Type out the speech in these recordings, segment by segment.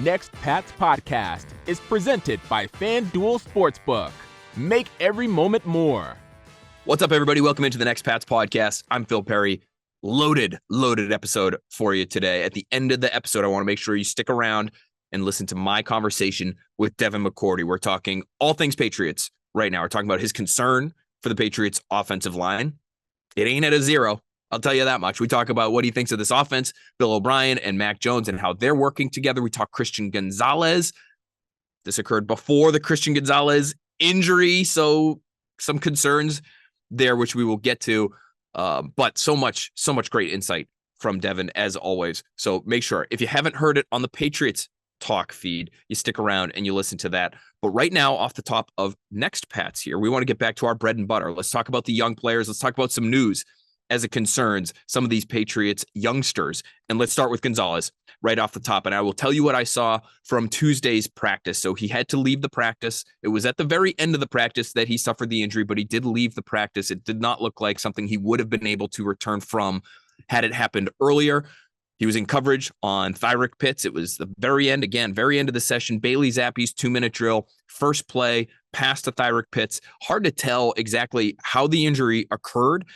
Next Pats podcast is presented by FanDuel Sportsbook. Make every moment more. What's up, everybody? Welcome into the Next Pats podcast. I'm Phil Perry. Loaded episode for you today. At the end of the episode, I want to make sure you stick around and listen to my conversation with Devin McCourty. We're talking all things Patriots right now. We're talking about his concern for the Patriots offensive line. It ain't at a zero. I'll tell you that much. We talk about what he thinks of this offense, Bill O'Brien and Mac Jones, and how they're working together. We talk Christian Gonzalez. This occurred before the Christian Gonzalez injury, so some concerns there, which we will get to. But so much great insight from Devin, as always. So make sure, if you haven't heard it on the Patriots Talk feed, you stick around and you listen to that. But right now, off the top of Next Pats here, we want to get back to our bread and butter. Let's talk about the young players. Let's talk about some news as it concerns some of these Patriots youngsters. And let's start with Gonzalez right off the top. And I will tell you what I saw from Tuesday's practice. So he had to leave the practice. It was at the very end of the practice that he suffered the injury, but he did leave the practice. It did not look like something he would have been able to return from had it happened earlier. He was in coverage on Thyrick Pitts. It was the very end of the session. Bailey Zappe's 2-minute drill, first play, pass to Thyrick Pitts. Hard to tell exactly how the injury occurred.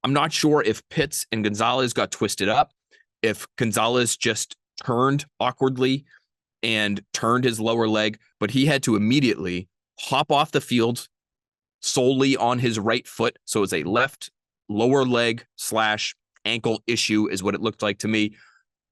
I'm not sure if Pitts and Gonzalez got twisted up, if Gonzalez just turned awkwardly and turned his lower leg, but he had to immediately hop off the field solely on his right foot. So it's a left lower leg / ankle issue is what it looked like to me.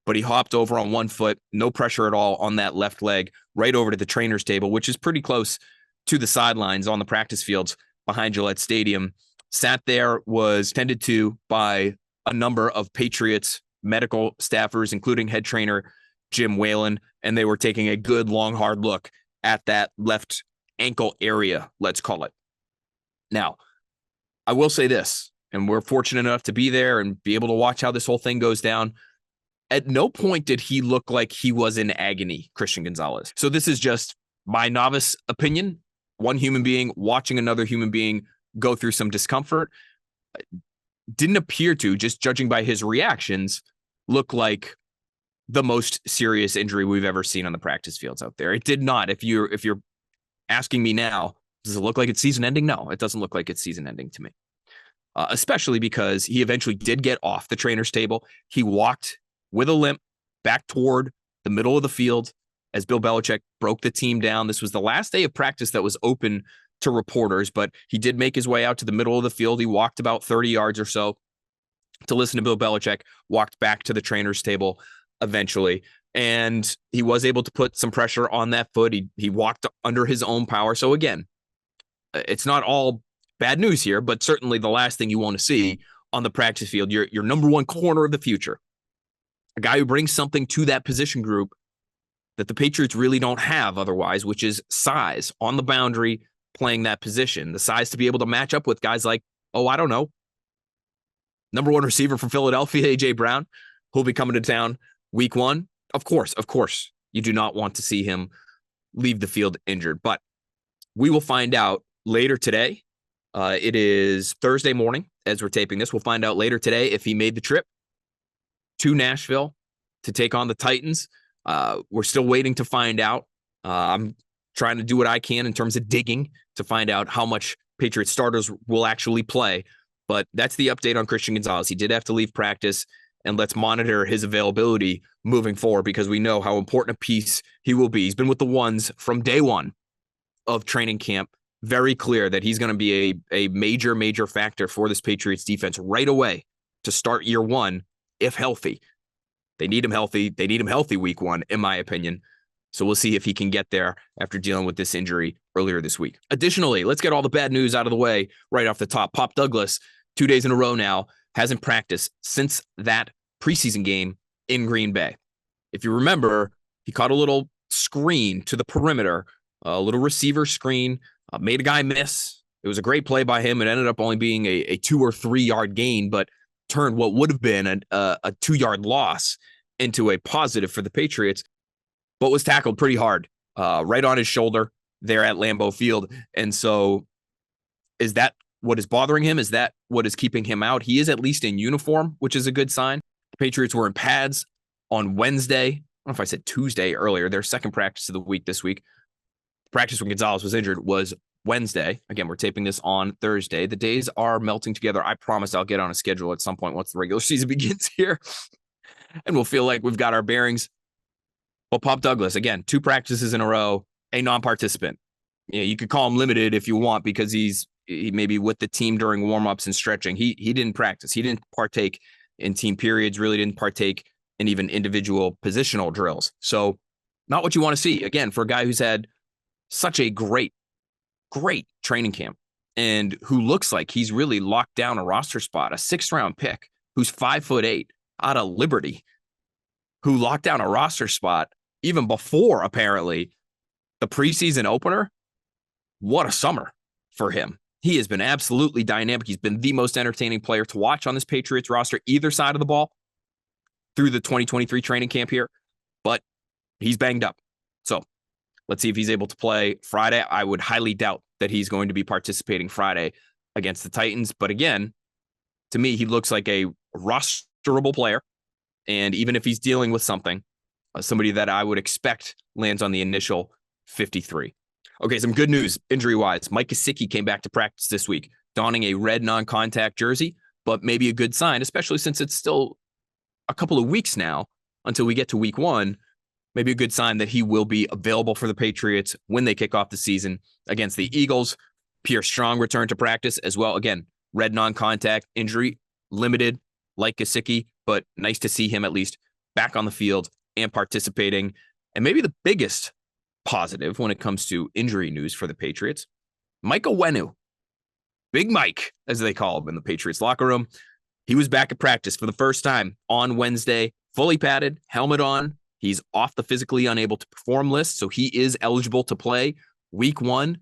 But he hopped over on one foot, no pressure at all on that left leg, right over to the trainer's table, which is pretty close to the sidelines on the practice fields behind Gillette Stadium. Sat there, was tended to by a number of Patriots medical staffers, including head trainer Jim Whalen, and they were taking a good, long, hard look at that left ankle area, let's call it. Now, I will say this, and we're fortunate enough to be there and be able to watch how this whole thing goes down. At no point did he look like he was in agony, Christian Gonzalez. So this is just my novice opinion, one human being watching another human being go through some discomfort. Didn't appear to, just judging by his reactions, look like the most serious injury we've ever seen on the practice fields out there. It did not. If you're asking me now, does it look like it's season ending? No, it doesn't look like it's season ending to me. Especially because he eventually did get off the trainer's table. He walked with a limp back toward the middle of the field as Bill Belichick broke the team down. This was the last day of practice that was open to reporters, but he did make his way out to the middle of the field. He walked about 30 yards or so to listen to Bill Belichick, walked back to the trainer's table eventually, and he was able to put some pressure on that foot. He walked under his own power. So again, it's not all bad news here, but certainly the last thing you want to see on the practice field, your number one corner of the future, a guy who brings something to that position group that the Patriots really don't have otherwise, which is size on the boundary, playing that position, the size to be able to match up with guys like, number one receiver for Philadelphia, A.J. Brown, who'll be coming to town week 1. Of course, you do not want to see him leave the field injured, but we will find out later today. It is Thursday morning as we're taping this. We'll find out later today if he made the trip to Nashville to take on the Titans. We're still waiting to find out. I'm trying to do what I can in terms of digging to find out how much Patriots starters will actually play. But that's the update on Christian Gonzalez. He did have to leave practice, and let's monitor his availability moving forward because we know how important a piece he will be. He's been with the ones from day one of training camp. Very clear that he's going to be a major factor for this Patriots defense right away to start year 1 if healthy. They need him healthy. They need him healthy week 1, in my opinion. So we'll see if he can get there after dealing with this injury earlier this week. Additionally, let's get all the bad news out of the way right off the top. Pop Douglas, 2 days in a row now, hasn't practiced since that preseason game in Green Bay. If you remember, he caught a little screen to the perimeter, a little receiver screen, made a guy miss. It was a great play by him. It ended up only being a 2 or 3 yard gain, but turned what would have been a 2-yard loss into a positive for the Patriots, but was tackled pretty hard right on his shoulder there at Lambeau Field. And so is that what is bothering him? Is that what is keeping him out? He is at least in uniform, which is a good sign. The Patriots were in pads on Wednesday don't know if I said Tuesday earlier, their second practice of the week this week. Practice when Gonzalez was injured was Wednesday. Again, we're taping this on Thursday. The days are melting together. I promise I'll get on a schedule at some point once the regular season begins here, and we'll feel like we've got our bearings. Well, Pop Douglas, again, 2 practices in a row, a non-participant. You could call him limited if you want because he maybe with the team during warmups and stretching. He didn't practice. He didn't partake in team periods, really didn't partake in even individual positional drills. So not what you want to see, again, for a guy who's had such a great training camp and who looks like he's really locked down a roster spot, a 6th-round pick who's 5'8" out of Liberty, who locked down a roster spot even before, apparently, the preseason opener. What a summer for him. He has been absolutely dynamic. He's been the most entertaining player to watch on this Patriots roster, either side of the ball, through the 2023 training camp here. But he's banged up. So let's see if he's able to play Friday. I would highly doubt that he's going to be participating Friday against the Titans. But again, to me, he looks like a rosterable player. And even if he's dealing with something, somebody that I would expect lands on the initial 53. Okay, some good news injury-wise. Mike Gesicki came back to practice this week, donning a red non-contact jersey, but maybe a good sign, especially since it's still a couple of weeks now until we get to week 1. Maybe a good sign that he will be available for the Patriots when they kick off the season against the Eagles. Pierre Strong returned to practice as well. Again, red non-contact injury, limited like Gesicki, but nice to see him at least back on the field and participating. And maybe the biggest positive when it comes to injury news for the Patriots, Mike Onwenu, Big Mike, as they call him in the Patriots locker room. He was back at practice for the first time on Wednesday, fully padded, helmet on. He's off the physically unable to perform list, so he is eligible to play week 1.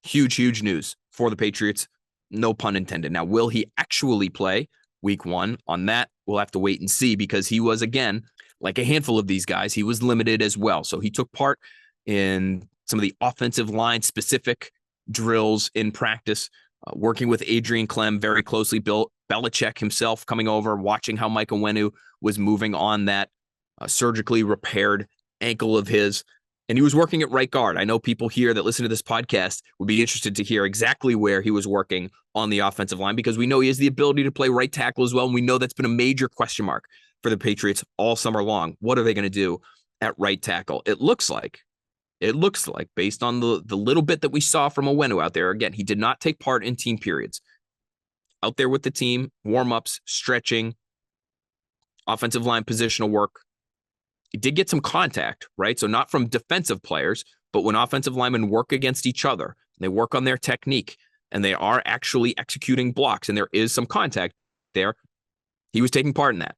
Huge news for the Patriots. No pun intended. Now, will he actually play week 1? On that, we'll have to wait and see because he was, again, like a handful of these guys, he was limited as well. So he took part in some of the offensive line specific drills in practice, working with Adrian Clem very closely. Bill Belichick himself coming over, watching how Mike Onwenu was moving on that surgically repaired ankle of his. And he was working at right guard. I know people here that listen to this podcast would be interested to hear exactly where he was working on the offensive line because we know he has the ability to play right tackle as well. And we know that's been a major question mark for the Patriots all summer long. What are they going to do at right tackle? It looks like, based on the little bit that we saw from Onwenu out there, again, he did not take part in team periods. Out there with the team, warm-ups, stretching, offensive line positional work. He did get some contact, right? So not from defensive players, but when offensive linemen work against each other, they work on their technique, and they are actually executing blocks, and there is some contact there. He was taking part in that.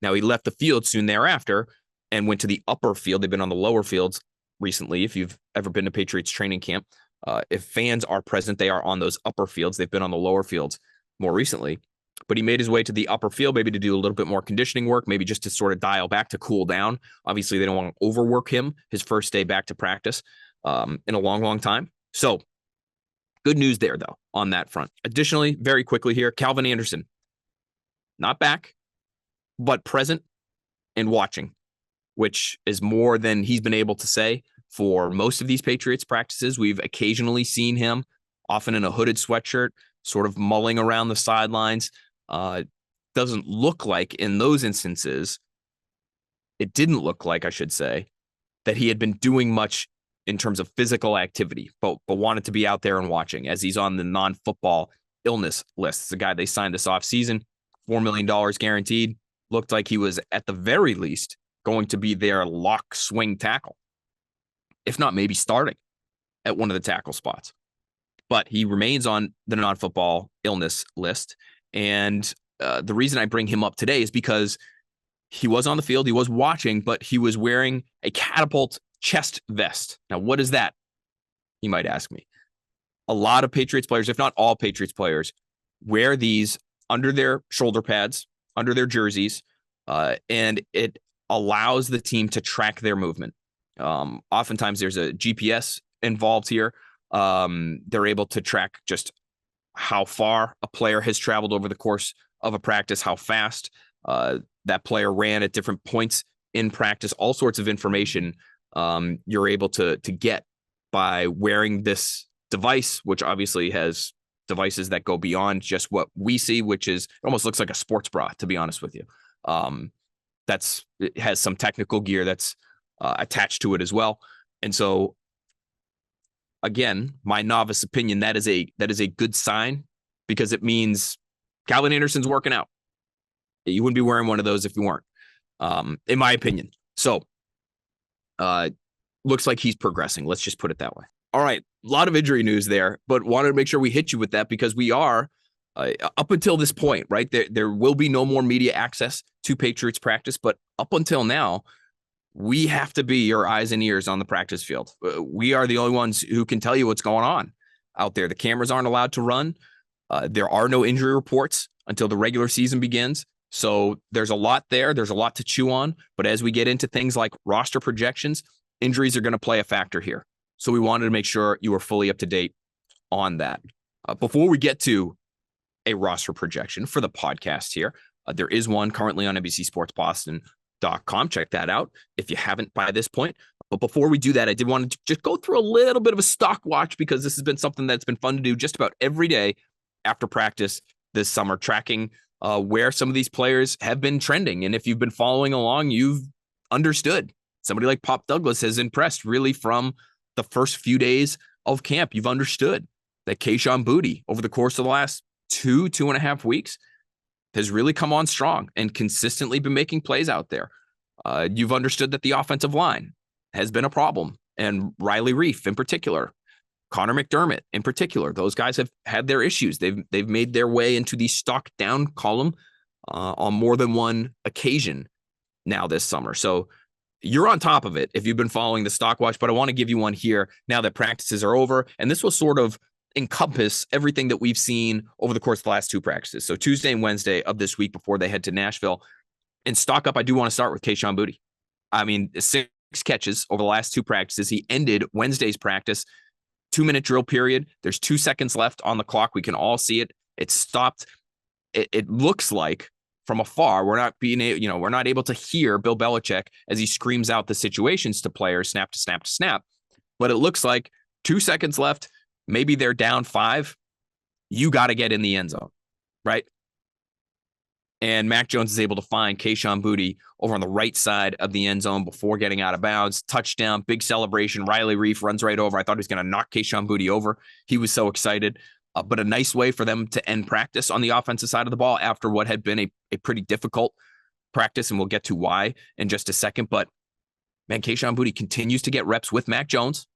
Now, he left the field soon thereafter and went to the upper field. They've been on the lower fields recently. If you've ever been to Patriots training camp, if fans are present, they are on those upper fields. They've been on the lower fields more recently. But he made his way to the upper field, maybe to do a little bit more conditioning work, maybe just to sort of dial back to cool down. Obviously, they don't want to overwork him his first day back to practice in a long time. So good news there, though, on that front. Additionally, very quickly here, Calvin Anderson, not back, but present and watching, which is more than he's been able to say for most of these Patriots practices. We've occasionally seen him, often in a hooded sweatshirt, sort of mulling around the sidelines. Doesn't look like in those instances, it didn't look like, I should say, that he had been doing much in terms of physical activity, but wanted to be out there and watching as he's on the non-football illness list. It's a guy they signed this offseason, $4 million guaranteed. Looked like he was at the very least going to be their lock swing tackle, if not maybe starting at one of the tackle spots. But he remains on the non-football illness list. And the reason I bring him up today is because he was on the field, he was watching, but he was wearing a catapult chest vest. Now, what is that? You might ask me. A lot of Patriots players, if not all Patriots players, wear these under their shoulder pads, under their jerseys, and it allows the team to track their movement. Oftentimes there's a GPS involved here. They're able to track just how far a player has traveled over the course of a practice, how fast that player ran at different points in practice, all sorts of information you're able to get by wearing this device, which obviously has devices that go beyond just what we see, which is almost looks like a sports bra, to be honest with you. It has some technical gear that's attached to it as well. And so again, my novice opinion, that is a good sign, because it means Calvin Anderson's working out. You wouldn't be wearing one of those if you weren't, in my opinion. So looks like he's progressing. Let's just put it that way. All right. A lot of injury news there, but wanted to make sure we hit you with that, because we are up until this point, right? There will be no more media access to Patriots practice, but up until now, we have to be your eyes and ears on the practice field. We are the only ones who can tell you what's going on out there. The cameras aren't allowed to run. There are no injury reports until the regular season begins. So there's a lot there. There's a lot to chew on. But as we get into things like roster projections, injuries are going to play a factor here. So we wanted to make sure you were fully up to date on that. Before we get to a roster projection for the podcast here, there is one currently on NBC Sports Boston.com. Check that out if you haven't by this point. But before we do that, I did want to just go through a little bit of a stock watch, because this has been something that's been fun to do just about every day after practice this summer, tracking where some of these players have been trending. And if you've been following along, you've understood. Somebody like Pop Douglas has impressed really from the first few days of camp. You've understood that Kayshon Boutte over the course of the last 2.5 weeks has really come on strong and consistently been making plays out there. You've understood that the offensive line has been a problem, and Riley Reiff in particular, Connor McDermott in particular, those guys have had their issues. They've made their way into the stock down column on more than one occasion now this summer. So you're on top of it if you've been following the stock watch, but I want to give you one here now that practices are over. And this will sort of encompass everything that we've seen over the course of the last two practices. So Tuesday and Wednesday of this week before they head to Nashville. In stock up, I do want to start with Kayshon Boutte. I mean, 6 catches over the last two practices. He ended Wednesday's practice, 2-minute drill period. There's 2 seconds left on the clock. We can all see it. It stopped. It looks like from afar, we're not able to hear Bill Belichick as he screams out the situations to players, snap to snap to snap. But it looks like 2 seconds left. Maybe they're down 5. You got to get in the end zone, right? And Mac Jones is able to find Kayshon Boutte over on the right side of the end zone before getting out of bounds. Touchdown, big celebration. Riley Reiff runs right over. I thought he was going to knock Kayshon Boutte over. He was so excited. But a nice way for them to end practice on the offensive side of the ball after what had been a pretty difficult practice, and we'll get to why in just a second. But, man, Kayshon Boutte continues to get reps with Mac Jones.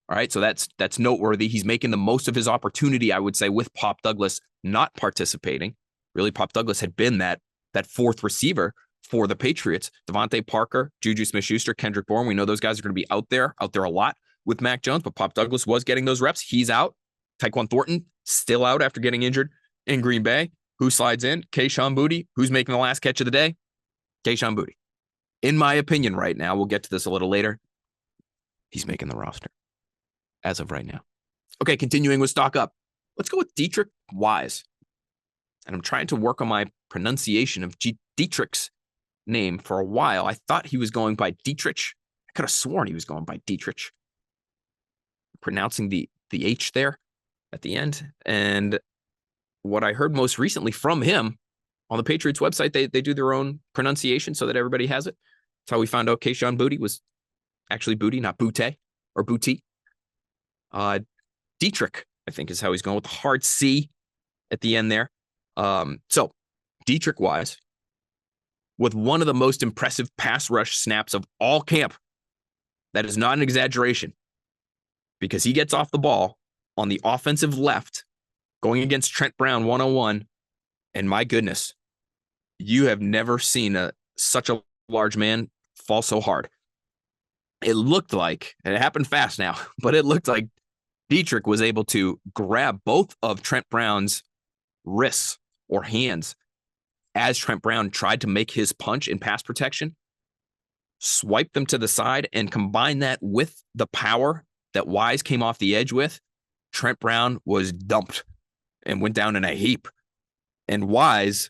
All right, so that's noteworthy. He's making the most of his opportunity, I would say, with Pop Douglas not participating. Really, Pop Douglas had been that fourth receiver for the Patriots. Devontae Parker, Juju Smith-Schuster, Kendrick Bourne. We know those guys are going to be out there a lot with Mac Jones, but Pop Douglas was getting those reps. He's out. Tyquan Thornton still out after getting injured in Green Bay. Who slides in? Kayshon Boutte. Who's making the last catch of the day? Kayshon Boutte. In my opinion right now, we'll get to this a little later, he's making the roster as of right now. Okay, continuing with stock up. Let's go with Deatrich Wise. And I'm trying to work on my pronunciation of Dietrich's name for a while. I thought he was going by Dietrich. I could have sworn he was going by Dietrich. Pronouncing the H there at the end. And what I heard most recently from him on the Patriots website, they do their own pronunciation so that everybody has it. That's how we found out Kayshon Boutte was actually Boutte, not Boutte or Boutte. Dietrich, I think, is how he's going with the hard C at the end there. So Deatrich Wise, with one of the most impressive pass rush snaps of all camp. That is not an exaggeration, because he gets off the ball on the offensive left going against Trent Brown 1-on-1. And my goodness, you have never seen such a large man fall so hard. It looked like, and it happened fast now, but it looked like Deatrich was able to grab both of Trent Brown's wrists or hands as Trent Brown tried to make his punch in pass protection, swipe them to the side, and combine that with the power that Wise came off the edge with. Trent Brown was dumped and went down in a heap. And Wise,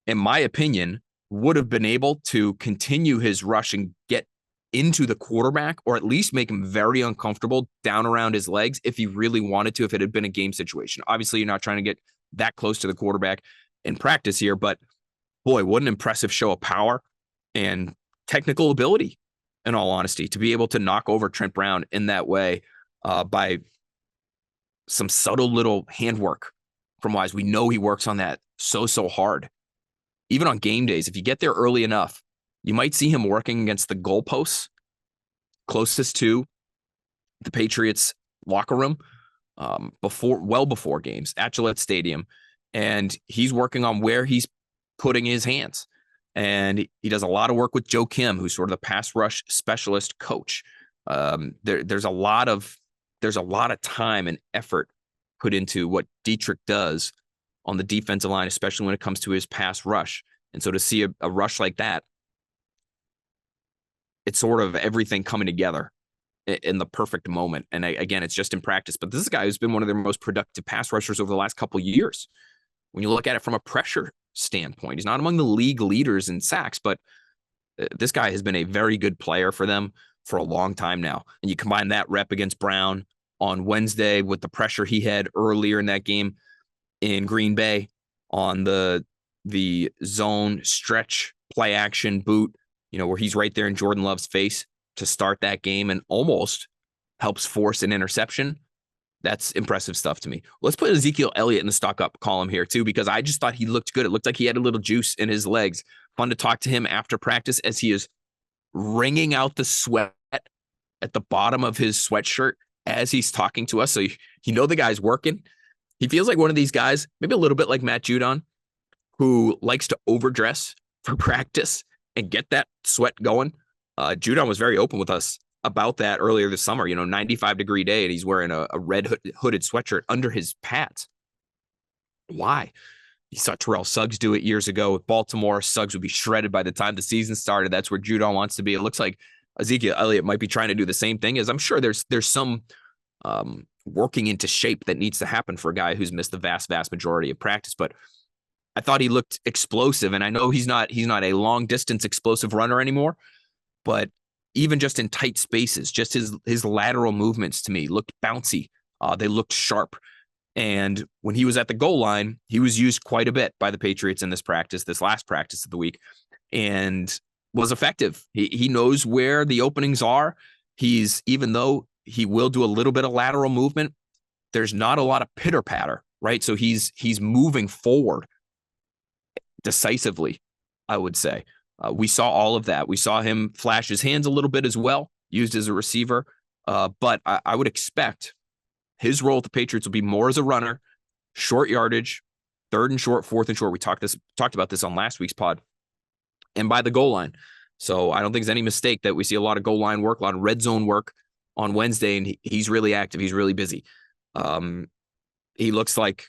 in my opinion, would have been able to continue his rush and get into the quarterback, or at least make him very uncomfortable down around his legs if he really wanted to, if it had been a game situation. Obviously, you're not trying to get that close to the quarterback in practice here, but boy, what an impressive show of power and technical ability, in all honesty, to be able to knock over Trent Brown in that way by some subtle little handwork from Wise. We know he works on that so hard. Even on game days, if you get there early enough, you might see him working against the goalposts closest to the Patriots locker room well before games at Gillette Stadium. And he's working on where he's putting his hands. And he does a lot of work with Joe Kim, who's sort of the pass rush specialist coach. There's a lot of time and effort put into what Dietrich does on the defensive line, especially when it comes to his pass rush. And so to see a rush like that, it's sort of everything coming together in the perfect moment. And again, it's just in practice. But this is a guy who's been one of their most productive pass rushers over the last couple of years. When you look at it from a pressure standpoint, he's not among the league leaders in sacks, but this guy has been a very good player for them for a long time now. And you combine that rep against Brown on Wednesday with the pressure he had earlier in that game in Green Bay on the zone stretch play action boot, where he's right there in Jordan Love's face to start that game and almost helps force an interception. That's impressive stuff to me. Let's put Ezekiel Elliott in the stock up column here too, because I just thought he looked good. It looked like he had a little juice in his legs. Fun to talk to him after practice as he is wringing out the sweat at the bottom of his sweatshirt as he's talking to us. So the guy's working. He feels like one of these guys, maybe a little bit like Matt Judon, who likes to overdress for practice and get that sweat going. Judon was very open with us about that earlier this summer, 95-degree day, and he's wearing a red hooded sweatshirt under his pads. Why? You saw Terrell Suggs do it years ago with Baltimore. Suggs would be shredded by the time the season started. That's where Judon wants to be. It looks like Ezekiel Elliott might be trying to do the same thing, as I'm sure there's some working into shape that needs to happen for a guy who's missed the vast majority of practice. But I thought he looked explosive, and I know he's not a long distance explosive runner anymore, but even just in tight spaces, just his lateral movements to me looked bouncy. They looked sharp. And when he was at the goal line, he was used quite a bit by the Patriots in this last practice of the week, and was effective. He knows where the openings are. Even though he will do a little bit of lateral movement, there's not a lot of pitter patter, right? So he's moving forward decisively, I would say. We saw all of that. We saw him flash his hands a little bit as well, used as a receiver. But I would expect his role at the Patriots will be more as a runner, short yardage, third and short, fourth and short. We talked about this on last week's pod, and by the goal line. So I don't think there's any mistake that we see a lot of goal line work, a lot of red zone work on Wednesday, and he's really active. He's really busy. He looks like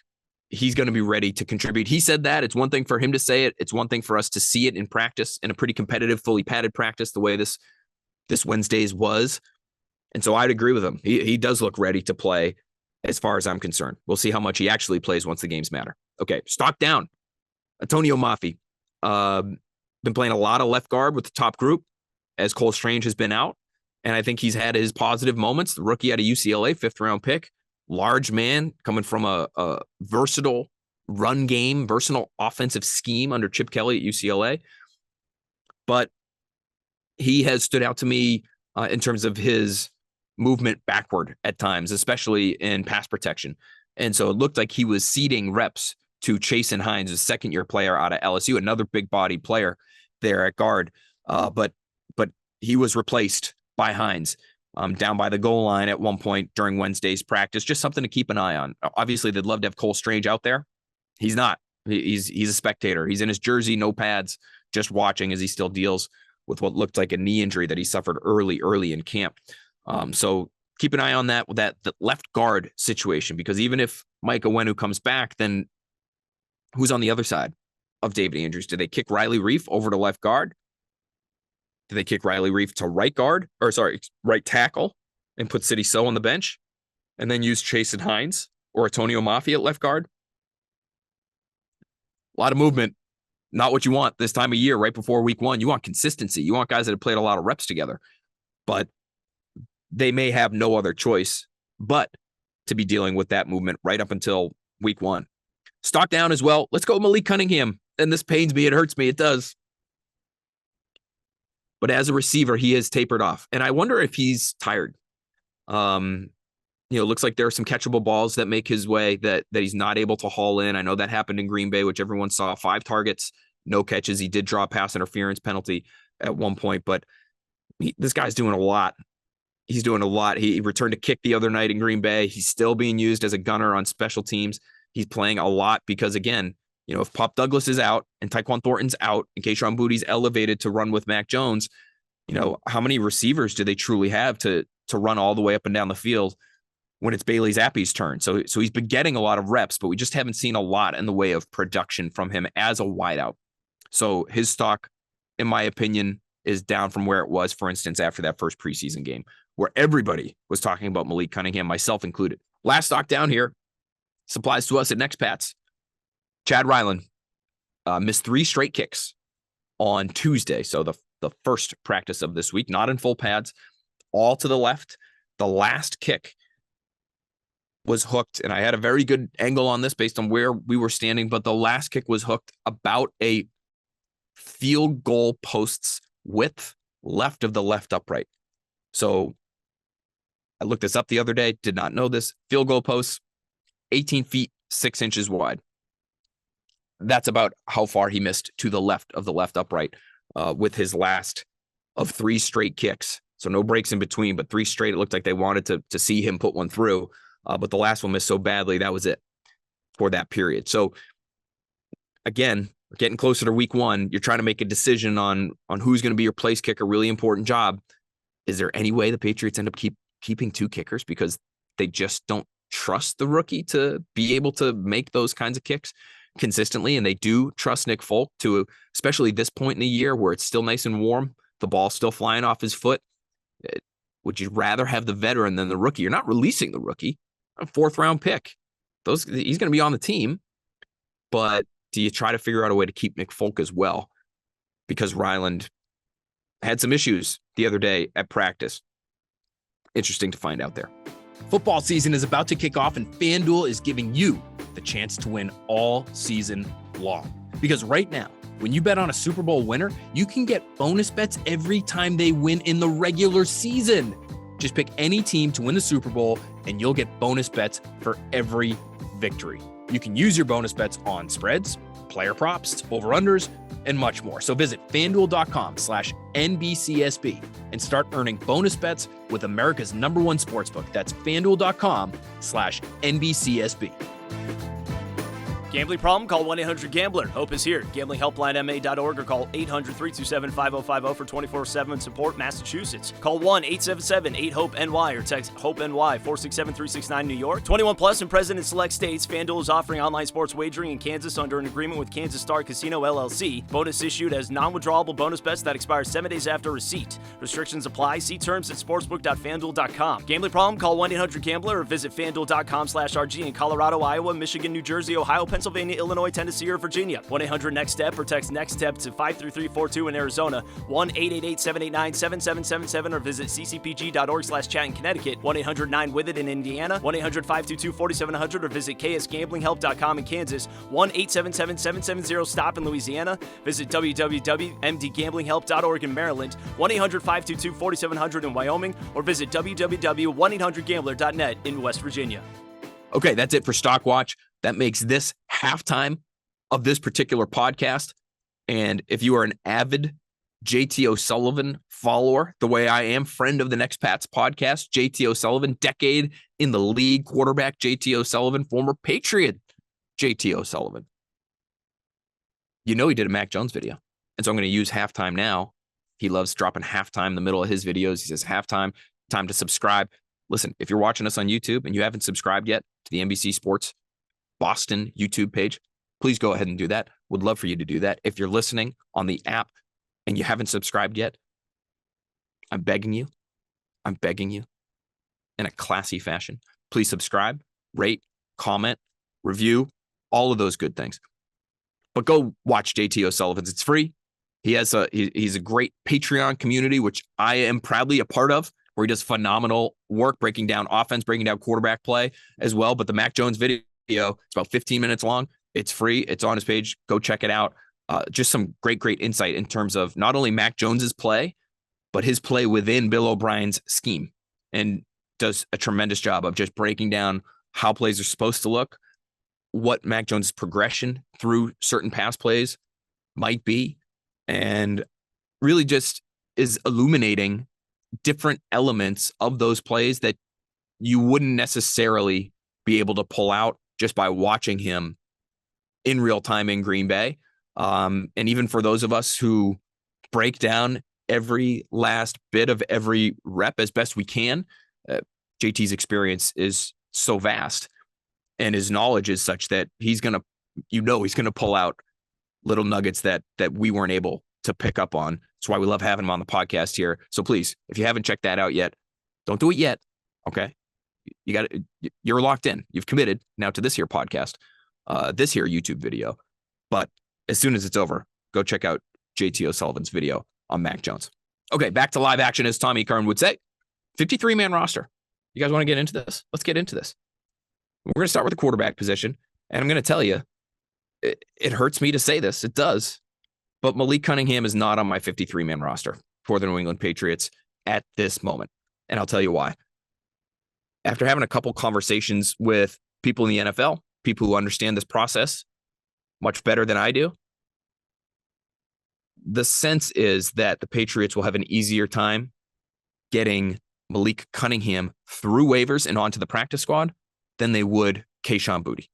he's going to be ready to contribute. He said that. It's one thing for him to say it. It's one thing for us to see it in practice, in a pretty competitive, fully padded practice, the way this Wednesday's was. And so I'd agree with him. He does look ready to play as far as I'm concerned. We'll see how much he actually plays once the games matter. Okay, stock down. Antonio Mafi. Been playing a lot of left guard with the top group as Cole Strange has been out. And I think he's had his positive moments. The rookie out of UCLA, 5th-round pick. Large man coming from a versatile run game, versatile offensive scheme under Chip Kelly at UCLA. But he has stood out to me in terms of his movement backward at times, especially in pass protection. And so it looked like he was ceding reps to Chasen Hines, a second-year player out of LSU, another big-body player there at guard. But he was replaced by Hines down by the goal line at one point during Wednesday's practice. Just something to keep an eye on. Obviously, they'd love to have Cole Strange out there. He's not. He's a spectator. He's in his jersey, no pads, just watching as he still deals with what looked like a knee injury that he suffered early in camp. So keep an eye on that the left guard situation, because even if Mike Owenu comes back, then who's on the other side of David Andrews? Do they kick Riley Reif over to left guard? Do they kick Riley Reif to right tackle and put City So on the bench and then use Chasen Hines or Antonio Mafi at left guard? A lot of movement Not what you want this time of year, right before week one. You want consistency. You want guys that have played a lot of reps together. But they may have no other choice but to be dealing with that movement right up until week one. Stock down as well. Let's go Malik Cunningham. And this pains me. It hurts me. It does. But as a receiver, he has tapered off. And I wonder if he's tired. Looks like there are some catchable balls that make his way that he's not able to haul in. I know that happened in Green Bay, which everyone saw. 5 targets, no catches. He did draw a pass interference penalty at one point, but this guy's doing a lot. He's doing a lot. He returned a kick the other night in Green Bay. He's still being used as a gunner on special teams. He's playing a lot because, again, if Pop Douglas is out and Tyquan Thornton's out and Kayshon Boutte's elevated to run with Mac Jones, how many receivers do they truly have to run all the way up and down the field when it's Bailey Zappi's turn? So he's been getting a lot of reps, but we just haven't seen a lot in the way of production from him as a wideout. So his stock, in my opinion, is down from where it was, for instance, after that first preseason game, where everybody was talking about Malik Cunningham, myself included. Last stock down here supplies to us at Next Pats. Chad Ryland missed 3 straight kicks on Tuesday. So the first practice of this week, not in full pads, all to the left. The last kick was hooked, and I had a very good angle on this based on where we were standing, but the last kick was hooked about a field goal post's width left of the left upright. So I looked this up the other day, did not know this. Field goal posts, 18 feet, 6 inches wide. That's about how far he missed to the left of the left upright with his last of 3 straight kicks. So no breaks in between, but 3 straight. It looked like they wanted to see him put one through. But the last one missed so badly, that was it for that period. So again, we're getting closer to week one. You're trying to make a decision on who's going to be your place kicker. Really important job. Is there any way the Patriots end up keeping 2 kickers because they just don't trust the rookie to be able to make those kinds of kicks consistently? And they do trust Nick Folk to, especially this point in the year where it's still nice and warm, the ball's still flying off his foot. Would you rather have the veteran than the rookie? You're not releasing the rookie. A 4th round pick. He's going to be on the team, but do you try to figure out a way to keep Nick Folk as well? Because Ryland had some issues the other day at practice. Interesting to find out there. Football season is about to kick off, and FanDuel is giving you the chance to win all season long. Because right now, when you bet on a Super Bowl winner, you can get bonus bets every time they win in the regular season. Just pick any team to win the Super Bowl, and you'll get bonus bets for every victory. You can use your bonus bets on spreads, player props, over-unders, and much more. So visit FanDuel.com/NBCSB and start earning bonus bets with America's #1 sportsbook. That's FanDuel.com/NBCSB. Gambling problem? Call 1-800-GAMBLER. Hope is here. GamblingHelplineMA.org or call 800-327-5050 for 24/7 support, Massachusetts. Call 1-877-8-HOPE-NY or text HOPE-NY 467-369 New York. 21 plus and present in select states. FanDuel is offering online sports wagering in Kansas under an agreement with Kansas Star Casino LLC. Bonus issued as non-withdrawable bonus bets that expire 7 days after receipt. Restrictions apply. See terms at sportsbook.fanduel.com. Gambling problem? Call 1-800-GAMBLER or visit FanDuel.com/RG in Colorado, Iowa, Michigan, New Jersey, Ohio, Pennsylvania, Illinois, Tennessee, or Virginia. 1-800-NEXT-STEP or text NEXT-STEP to 53342 in Arizona. 1-888-789-7777 or visit ccpg.org/chat in Connecticut. 1-800-9-WITH-IT in Indiana. 1-800-522-4700 or visit ksgamblinghelp.com in Kansas. 1-877-770-STOP in Louisiana. Visit www.mdgamblinghelp.org in Maryland. 1-800-522-4700 in Wyoming or visit www.1800gambler.net in West Virginia. Okay, that's it for Stock Watch. That makes this halftime of this particular podcast. And if you are an avid JT O'Sullivan follower, the way I am, friend of the Next Pats podcast, JT O'Sullivan, decade in the league, quarterback JT O'Sullivan, former Patriot JT O'Sullivan. You know he did a Mac Jones video. And so I'm going to use halftime now. He loves dropping halftime in the middle of his videos. He says halftime, time to subscribe. Listen, if you're watching us on YouTube and you haven't subscribed yet to the NBC Sports Boston YouTube page, please go ahead and do that. Would love for you to do that. If you're listening on the app and you haven't subscribed yet, I'm begging you in a classy fashion, please subscribe, rate, comment, review, all of those good things. But go watch JT O'Sullivan's. It's free. He's a great Patreon community, which I am proudly a part of, where he does phenomenal work breaking down offense, breaking down quarterback play as well. But the Mac Jones video, it's about 15 minutes long. It's free. It's on his page. Go check it out. Just some great insight in terms of not only Mac Jones's play, but his play within Bill O'Brien's scheme, and does a tremendous job of just breaking down how plays are supposed to look, what Mac Jones' progression through certain pass plays might be, and really just is illuminating different elements of those plays that you wouldn't necessarily be able to pull out just by watching him in real time in Green Bay. And even for those of us who break down every last bit of every rep as best we can, JT's experience is so vast and his knowledge is such that he's going to pull out little nuggets that we weren't able to pick up on. That's why we love having him on the podcast here. So please, if you haven't checked that out yet, don't do it yet. Okay. You're locked in. You've committed now to this here podcast, this here YouTube video. But as soon as it's over, go check out JT O'Sullivan's video on Mac Jones. Okay. Back to live action, as Tommy Kern would say. 53-man roster. You guys want to get into this? Let's get into this. We're going to start with the quarterback position. And I'm going to tell you, it hurts me to say this. It does. But Malik Cunningham is not on my 53-man roster for the New England Patriots at this moment. And I'll tell you why. After having a couple conversations with people in the NFL, people who understand this process much better than I do, the sense is that the Patriots will have an easier time getting Malik Cunningham through waivers and onto the practice squad than they would Kayshon Boutte.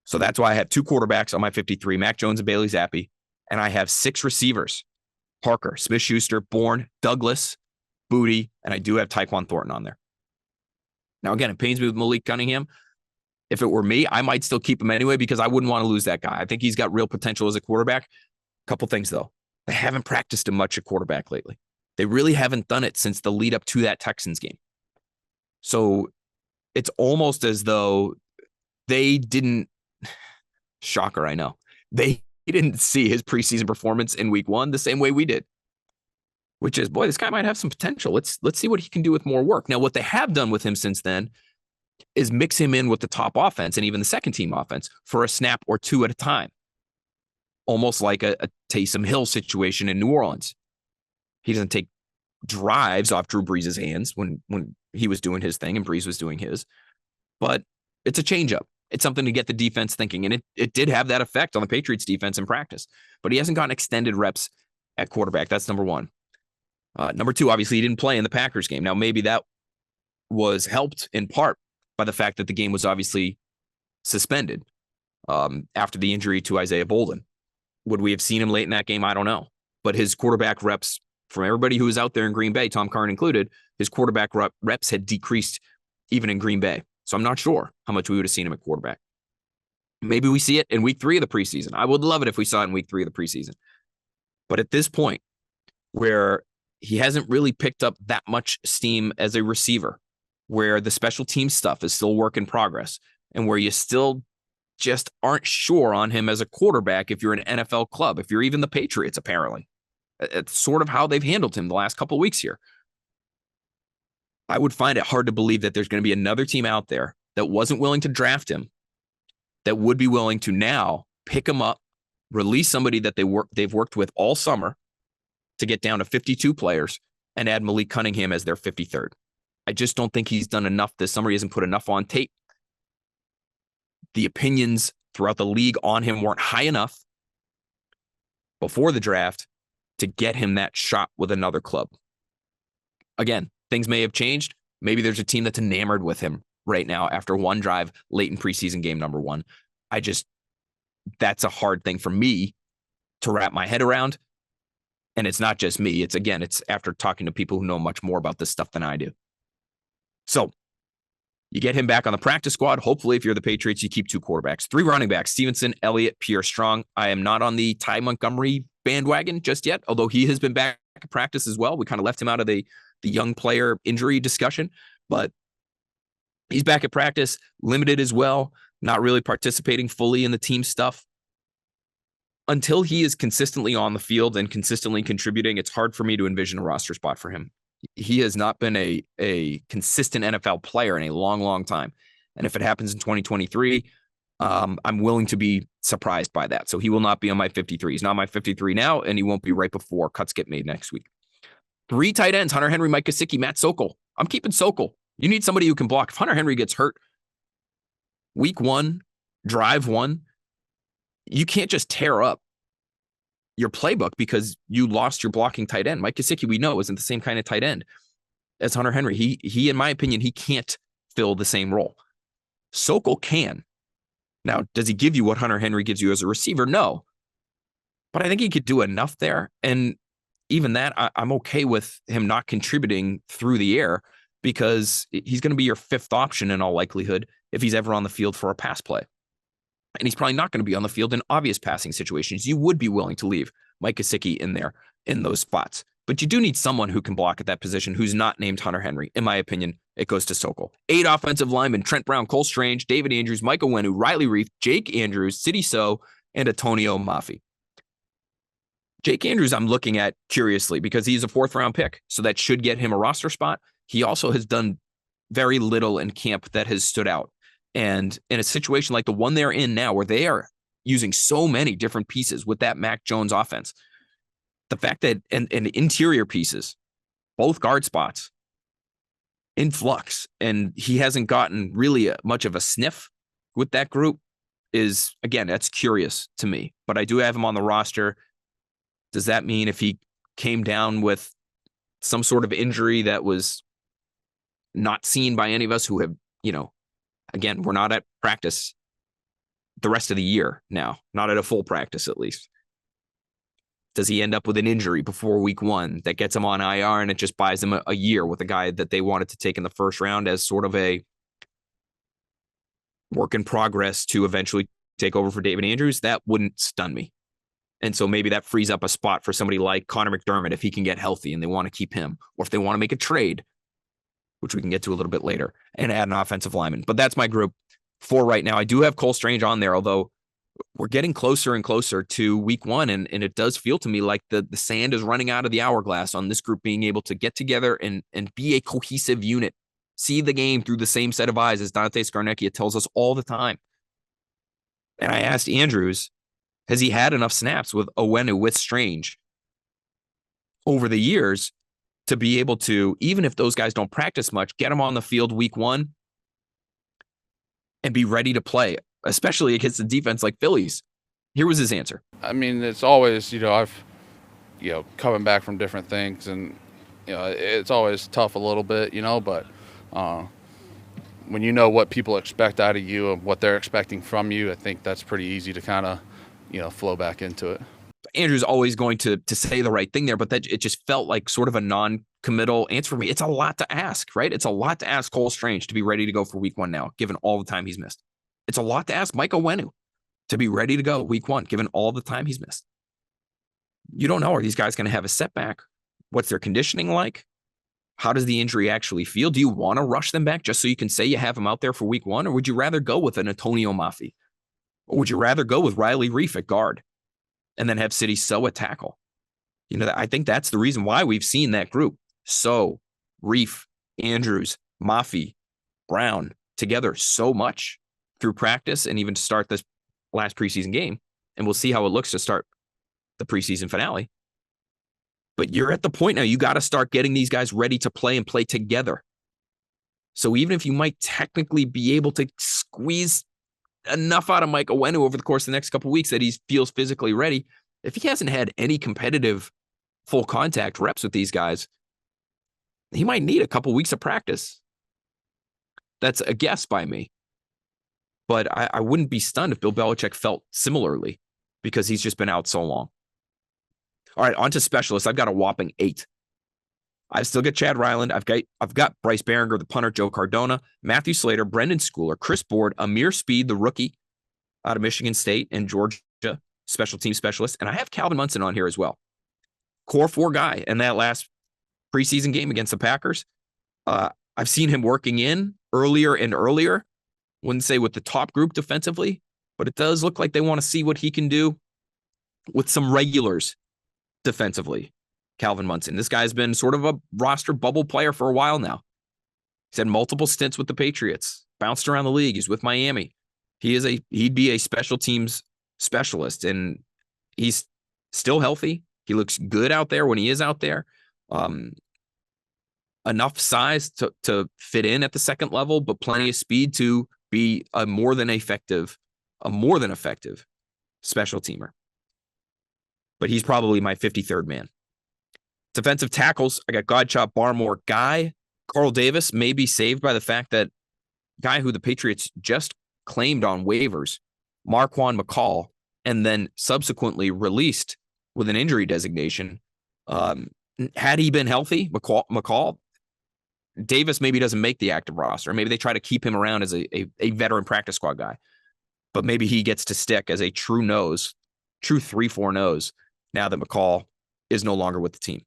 So that's why I have 2 quarterbacks on my 53, Mac Jones and Bailey Zappi, and I have 6 receivers, Parker, Smith-Schuster, Bourne, Douglas, Boutte, and I do have Tyquan Thornton on there. Now, again, it pains me with Malik Cunningham. If it were me, I might still keep him anyway because I wouldn't want to lose that guy. I think he's got real potential as a quarterback. Couple things, though. They haven't practiced him much at quarterback lately. They really haven't done it since the lead up to that Texans game. So it's almost as though they didn't, shocker, I know, they didn't see his preseason performance in week 1 the same way we did, which is, boy, this guy might have some potential. Let's see what he can do with more work. Now, what they have done with him since then is mix him in with the top offense and even the second team offense for a snap or 2 at a time. Almost like a Taysom Hill situation in New Orleans. He doesn't take drives off Drew Brees' hands when he was doing his thing and Brees was doing his. But it's a changeup. It's something to get the defense thinking. And it did have that effect on the Patriots defense in practice. But he hasn't gotten extended reps at quarterback. That's number 1. Number 2, obviously, he didn't play in the Packers game. Now, maybe that was helped in part by the fact that the game was obviously suspended after the injury to Isaiah Bolden. Would we have seen him late in that game? I don't know. But his quarterback reps, from everybody who was out there in Green Bay, Tom Curran included, his quarterback reps had decreased even in Green Bay. So I'm not sure how much we would have seen him at quarterback. Maybe we see it in week 3 of the preseason. I would love it if we saw it in week 3 of the preseason. But at this point, where he hasn't really picked up that much steam as a receiver, where the special team stuff is still work in progress, and where you still just aren't sure on him as a quarterback if you're an NFL club, if you're even the Patriots, apparently. It's sort of how they've handled him the last couple of weeks here. I would find it hard to believe that there's going to be another team out there that wasn't willing to draft him, that would be willing to now pick him up, release somebody that they've worked with all summer to get down to 52 players and add Malik Cunningham as their 53rd. I just don't think he's done enough this summer. He hasn't put enough on tape. The opinions throughout the league on him weren't high enough before the draft to get him that shot with another club. Again, things may have changed. Maybe there's a team that's enamored with him right now after one drive late in preseason game number 1. That's a hard thing for me to wrap my head around. And it's not just me. It's after talking to people who know much more about this stuff than I do. So you get him back on the practice squad. Hopefully, if you're the Patriots, you keep 2 quarterbacks, 3 running backs, Stevenson, Elliott, Pierre Strong. I am not on the Ty Montgomery bandwagon just yet, although he has been back at practice as well. We kind of left him out of the young player injury discussion, but he's back at practice, limited as well, not really participating fully in the team stuff. until he is consistently on the field and consistently contributing, it's hard for me to envision a roster spot for him. He has not been a consistent NFL player in a long, long time. And if it happens in 2023, I'm willing to be surprised by that. So he will not be on my 53. He's not my 53 now, and he won't be right before cuts get made next week. 3 tight ends, Hunter Henry, Mike Gesicki, Matt Sokol. I'm keeping Sokol. You need somebody who can block. If Hunter Henry gets hurt, week 1, drive 1, you can't just tear up your playbook because you lost your blocking tight end. Mike Gesicki, we know, isn't the same kind of tight end as Hunter Henry. He, in my opinion, he can't fill the same role. Sokol can. Now, does he give you what Hunter Henry gives you as a receiver? No. But I think he could do enough there. And even that, I'm okay with him not contributing through the air because he's going to be your 5th option in all likelihood if he's ever on the field for a pass play. And he's probably not going to be on the field in obvious passing situations. You would be willing to leave Mike Gesicki in there in those spots. But you do need someone who can block at that position who's not named Hunter Henry. In my opinion, it goes to Sokol. 8 offensive linemen: Trent Brown, Cole Strange, David Andrews, Mike Owenu, Riley Reif, Jake Andrews, Sidney So, and Antonio Mafi. Jake Andrews I'm looking at curiously because he's a 4th-round pick, so that should get him a roster spot. He also has done very little in camp that has stood out. And in a situation like the one they're in now, where they are using so many different pieces with that Mac Jones offense, the fact that and interior pieces, both guard spots, in flux, and he hasn't gotten really much of a sniff with that group is, again, that's curious to me. But I do have him on the roster. Does that mean if he came down with some sort of injury that was not seen by any of us who have, again, we're not at practice the rest of the year now, not at a full practice at least. Does he end up with an injury before week 1 that gets him on IR and it just buys him a year with a guy that they wanted to take in the 1st round as sort of a work in progress to eventually take over for David Andrews? That wouldn't stun me. And so maybe that frees up a spot for somebody like Connor McDermott if he can get healthy and they want to keep him, or if they want to make a trade, which we can get to a little bit later, and add an offensive lineman. But that's my group for right now. I do have Cole Strange on there, although we're getting closer and closer to week 1. And it does feel to me like the sand is running out of the hourglass on this group being able to get together and be a cohesive unit, see the game through the same set of eyes, as Dante Scarnecchia tells us all the time. And I asked Andrews, has he had enough snaps with Owenu, with Strange over the years to be able to, even if those guys don't practice much, get them on the field week 1 and be ready to play, especially against a defense like Phillies? Here was his answer. I mean, it's always, I've, coming back from different things, and, it's always tough a little bit, but when you know what people expect out of you and what they're expecting from you, I think that's pretty easy to kind of, flow back into it. Andrew's always going to say the right thing there, but that it just felt like sort of a non-committal answer for me. It's a lot to ask, right? It's a lot to ask Cole Strange to be ready to go for week 1 now, given all the time he's missed. It's a lot to ask Mike Owenu to be ready to go week 1, given all the time he's missed. You don't know, are these guys going to have a setback? What's their conditioning like? How does the injury actually feel? Do you want to rush them back just so you can say you have them out there for week 1? Or would you rather go with an Antonio Mafi? Or would you rather go with Riley Reif at guard and then have Sidney So at tackle? I think that's the reason why we've seen that group. So, Reif, Andrews, Mafi, Brown together so much through practice and even to start this last preseason game. And we'll see how it looks to start the preseason finale. But you're at the point now, you got to start getting these guys ready to play and play together. So even if you might technically be able to squeeze enough out of Mike Owenu over the course of the next couple of weeks that he feels physically ready, if he hasn't had any competitive full contact reps with these guys, he might need a couple weeks of practice. That's a guess by me. But I wouldn't be stunned if Bill Belichick felt similarly because he's just been out so long. All right, on to specialists. I've got a whopping 8. I still get Chad Ryland. I've got Bryce Behringer, the punter, Joe Cardona, Matthew Slater, Brendan Schooler, Chris Board, Amir Speed, the rookie out of Michigan State and Georgia, special team specialist. And I have Calvin Munson on here as well. Core 4 guy in that last preseason game against the Packers. I've seen him working in earlier and earlier. Wouldn't say with the top group defensively, but it does look like they want to see what he can do with some regulars defensively. Calvin Munson. This guy's been sort of a roster bubble player for a while now. He's had multiple stints with the Patriots, bounced around the league. He's with Miami. He'd be a special teams specialist, and he's still healthy. He looks good out there when he is out there. Enough size to fit in at the second level, but plenty of speed to be a more than effective special teamer. But he's probably my 53rd man. Defensive tackles, I got Godchop, Barmore, Guy. Carl Davis may be saved by the fact that guy who the Patriots just claimed on waivers, Marquand McCall, and then subsequently released with an injury designation. Had he been healthy, McCall, Davis maybe doesn't make the active roster. Maybe they try to keep him around as a veteran practice squad guy. But maybe he gets to stick as a true 3-4 nose now that McCall is no longer with the team.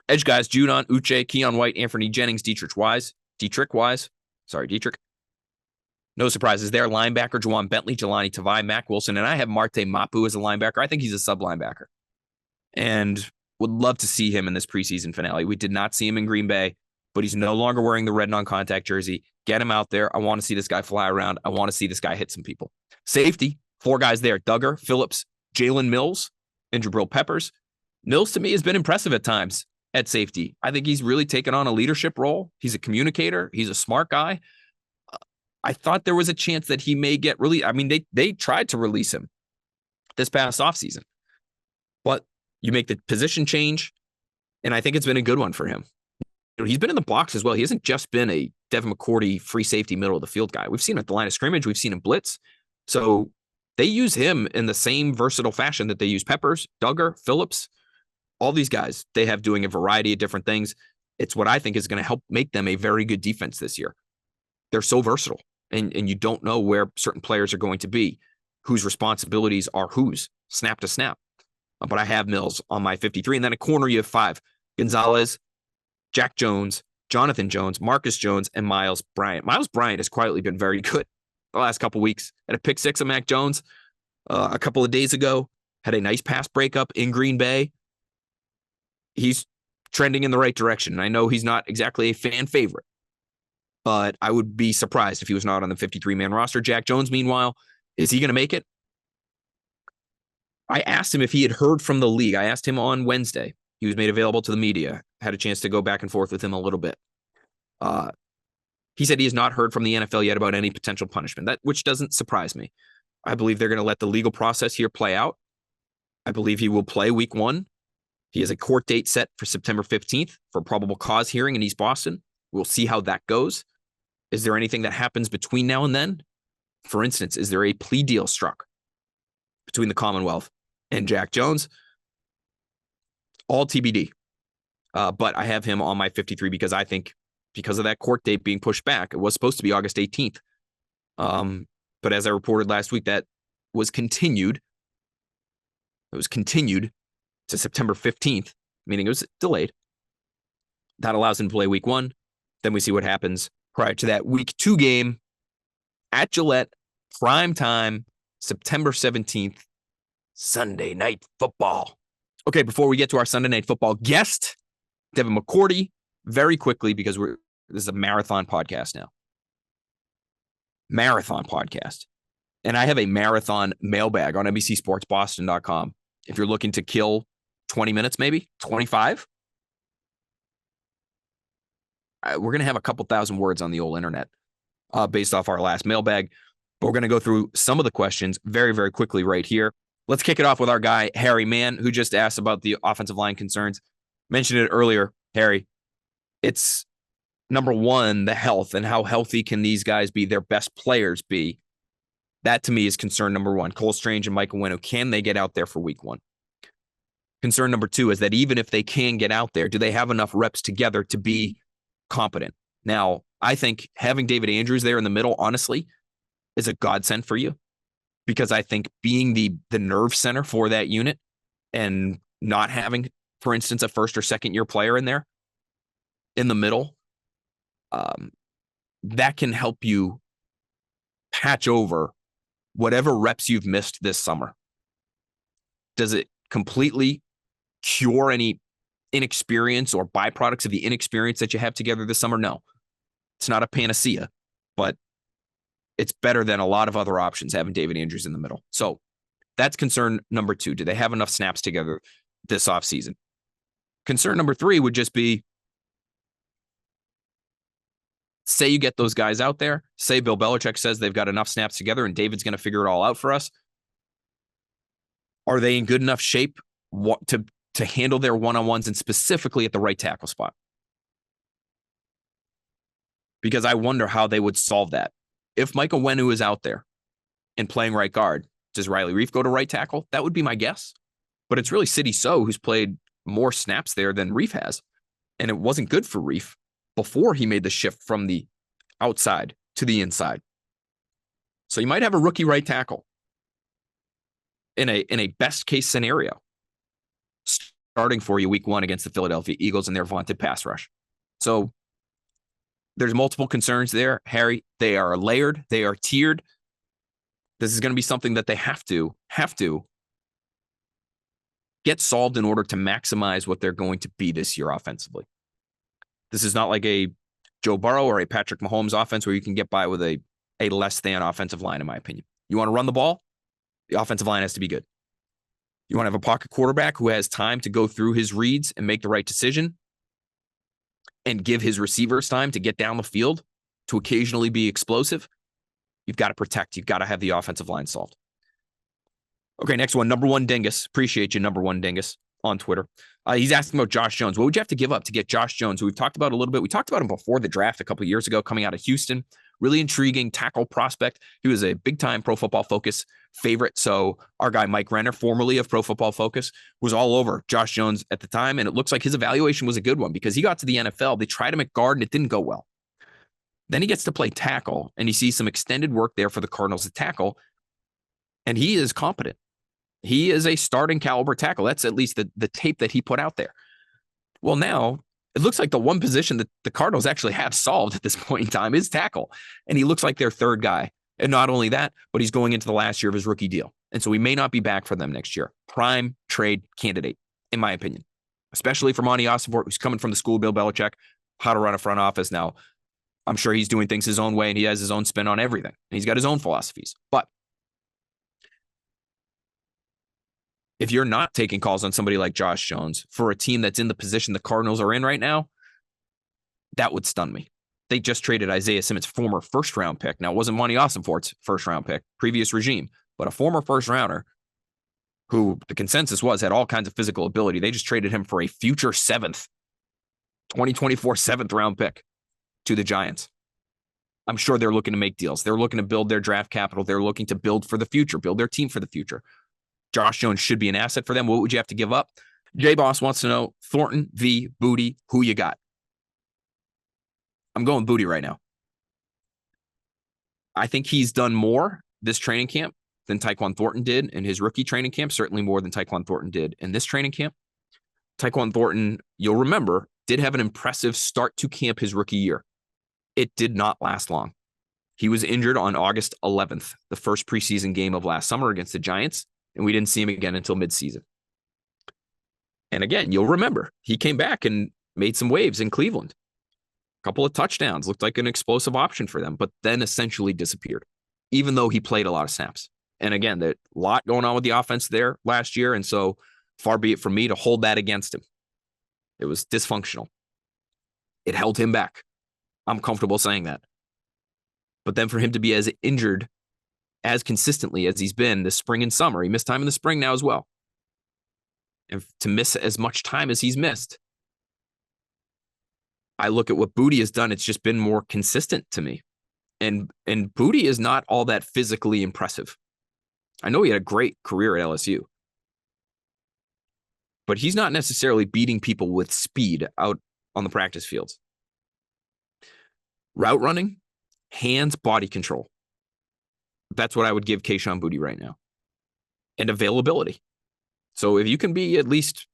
Edge guys, Judon, Uche, Keon White, Anthony Jennings, Dietrich Wise. No surprises there. Linebacker, Juwan Bentley, Jelani Tavai, Mac Wilson, and I have Marte Mapu as a linebacker. I think he's a sub-linebacker. And would love to see him in this preseason finale. We did not see him in Green Bay, but he's no longer wearing the red non-contact jersey. Get him out there. I want to see this guy fly around. I want to see this guy hit some people. Safety, 4 guys there. Duggar, Phillips, Jalen Mills, and Jabril Peppers. Mills, to me, has been impressive at times at safety. I think he's really taken on a leadership role. He's a communicator. He's a smart guy. I thought there was a chance that he may get released. I mean, they tried to release him this past offseason. But you make the position change, and I think it's been a good one for him. He's been in the box as well. He hasn't just been a Devin McCourty free safety middle of the field guy. We've seen him at the line of scrimmage. We've seen him blitz. So they use him in the same versatile fashion that they use Peppers, Duggar, Phillips, all these guys. They have doing a variety of different things. It's what I think is going to help make them a very good defense this year. They're so versatile, and you don't know where certain players are going to be, whose responsibilities are whose, snap to snap. But I have Mills on my 53. And then a corner, you have 5. Gonzalez, Jack Jones, Jonathan Jones, Marcus Jones, and Miles Bryant. Miles Bryant has quietly been very good the last couple weeks. Had a pick 6 of Mac Jones a couple of days ago. Had a nice pass breakup in Green Bay. He's trending in the right direction. And I know he's not exactly a fan favorite, but I would be surprised if he was not on the 53-man roster. Jack Jones, meanwhile, is he going to make it? I asked him if he had heard from the league. I asked him on Wednesday. He was made available to the media. Had a chance to go back and forth with him a little bit. He said he has not heard from the NFL yet about any potential punishment, which doesn't surprise me. I believe they're going to let the legal process here play out. I believe he will play week 1. He has a court date set for September 15th for a probable cause hearing in East Boston. We'll see how that goes. Is there anything that happens between now and then? For instance, is there a plea deal struck between the Commonwealth and Jack Jones? All TBD. But I have him on my 53 because I think because of that court date being pushed back, it was supposed to be August 18th. But as I reported last week, that was continued. It was continued to September 15th, meaning it was delayed. That allows him to play week 1. Then we see what happens prior to that week 2 game at Gillette, prime time, September 17th, Sunday Night Football. Okay, before we get to our Sunday Night Football guest, Devin McCourty, very quickly, because this is a marathon podcast now. Marathon podcast. And I have a marathon mailbag on NBCSportsBoston.com. If you're looking to kill 20 minutes, maybe 25, we're going to have a couple thousand words on the old internet based off our last mailbag. But we're going to go through some of the questions very, very quickly right here. Let's kick it off with our guy, Harry Mann, who just asked about the offensive line concerns. Mentioned it earlier, Harry. It's number 1, the health, and how healthy can these guys be, their best players be. That, to me, is concern number 1. Cole Strange and Michael Winnow, can they get out there for week 1? Concern number 2 is that even if they can get out there, do they have enough reps together to be competent? Now, I think having David Andrews there in the middle, honestly, is a godsend for you, because I think being the nerve center for that unit and not having, for instance, a first or second year player in there in the middle, that can help you patch over whatever reps you've missed this summer. Does it completely cure any inexperience or byproducts of the inexperience that you have together this summer? No, it's not a panacea, but it's better than a lot of other options having David Andrews in the middle. So that's concern number 2. Do they have enough snaps together this offseason? Concern number 3 would just be, say you get those guys out there, say Bill Belichick says they've got enough snaps together and David's going to figure it all out for us. Are they in good enough shape to handle their one-on-ones and specifically at the right tackle spot? Because I wonder how they would solve that. If Michael Onwenu is out there and playing right guard, does Riley Reif go to right tackle? That would be my guess. But it's really Sidy Sow who's played more snaps there than Reif has. And it wasn't good for Reif before he made the shift from the outside to the inside. So you might have a rookie right tackle in a best case scenario starting for you week 1 against the Philadelphia Eagles and their vaunted pass rush. So there's multiple concerns there, Harry. They are layered. They are tiered. This is going to be something that they have to get solved in order to maximize what they're going to be this year offensively. This is not like a Joe Burrow or a Patrick Mahomes offense where you can get by with a less than offensive line, in my opinion. You want to run the ball? The offensive line has to be good. You want to have a pocket quarterback who has time to go through his reads and make the right decision and give his receivers time to get down the field to occasionally be explosive. You've got to protect. You've got to have the offensive line solved. Okay, next one. Number 1 Dingus. Appreciate you, Number 1 Dingus, on Twitter. He's asking about Josh Jones. What would you have to give up to get Josh Jones, who we've talked about a little bit? We talked about him before the draft a couple of years ago, coming out of Houston. Really intriguing tackle prospect. He was a big-time Pro Football Focus favorite. So our guy Mike Renner, formerly of Pro Football Focus, was all over Josh Jones at the time. And it looks like his evaluation was a good one because he got to the NFL. They tried him at guard and it didn't go well. Then he gets to play tackle and you see some extended work there for the Cardinals at tackle. And he is competent. He is a starting caliber tackle. That's at least the tape that he put out there. Well, now it looks like the one position that the Cardinals actually have solved at this point in time is tackle. And he looks like their third guy. And not only that, but he's going into the last year of his rookie deal. And so he may not be back for them next year. Prime trade candidate, in my opinion, especially for Monty Ossenfort, who's coming from the school of Bill Belichick, how to run a front office. Now, I'm sure he's doing things his own way and he has his own spin on everything. And he's got his own philosophies. But if you're not taking calls on somebody like Josh Jones for a team that's in the position the Cardinals are in right now, that would stun me. They just traded Isaiah Simmons' former first-round pick. Now, it wasn't Monty Ossenfort's first-round pick, previous regime, but a former first-rounder who the consensus was had all kinds of physical ability. They just traded him for a future 2024 7th-round pick to the Giants. I'm sure they're looking to make deals. They're looking to build their draft capital. They're looking to build for the future, build their team for the future. Josh Jones should be an asset for them. What would you have to give up? J Boss wants to know, Thornton v. Boutte, who you got? I'm going Boutte right now. I think he's done more this training camp than Tyquan Thornton did in his rookie training camp, certainly more than Tyquan Thornton did in this training camp. Tyquan Thornton, you'll remember, did have an impressive start to camp his rookie year. It did not last long. He was injured on August 11th, the first preseason game of last summer against the Giants, and we didn't see him again until midseason. And again, you'll remember, he came back and made some waves in Cleveland. A couple of touchdowns, looked like an explosive option for them, but then essentially disappeared, even though he played a lot of snaps. And again, there's a lot going on with the offense there last year, and so far be it from me to hold that against him. It was dysfunctional. It held him back. I'm comfortable saying that. But then for him to be as injured as consistently as he's been this spring and summer, he missed time in the spring now as well. And to miss as much time as he's missed, I look at what Boutte has done. It's just been more consistent to me. And Boutte is not all that physically impressive. I know he had a great career at LSU, but he's not necessarily beating people with speed out on the practice fields. Route running, hands, body control. That's what I would give Kayshon Boutte right now. And availability. So if you can be at least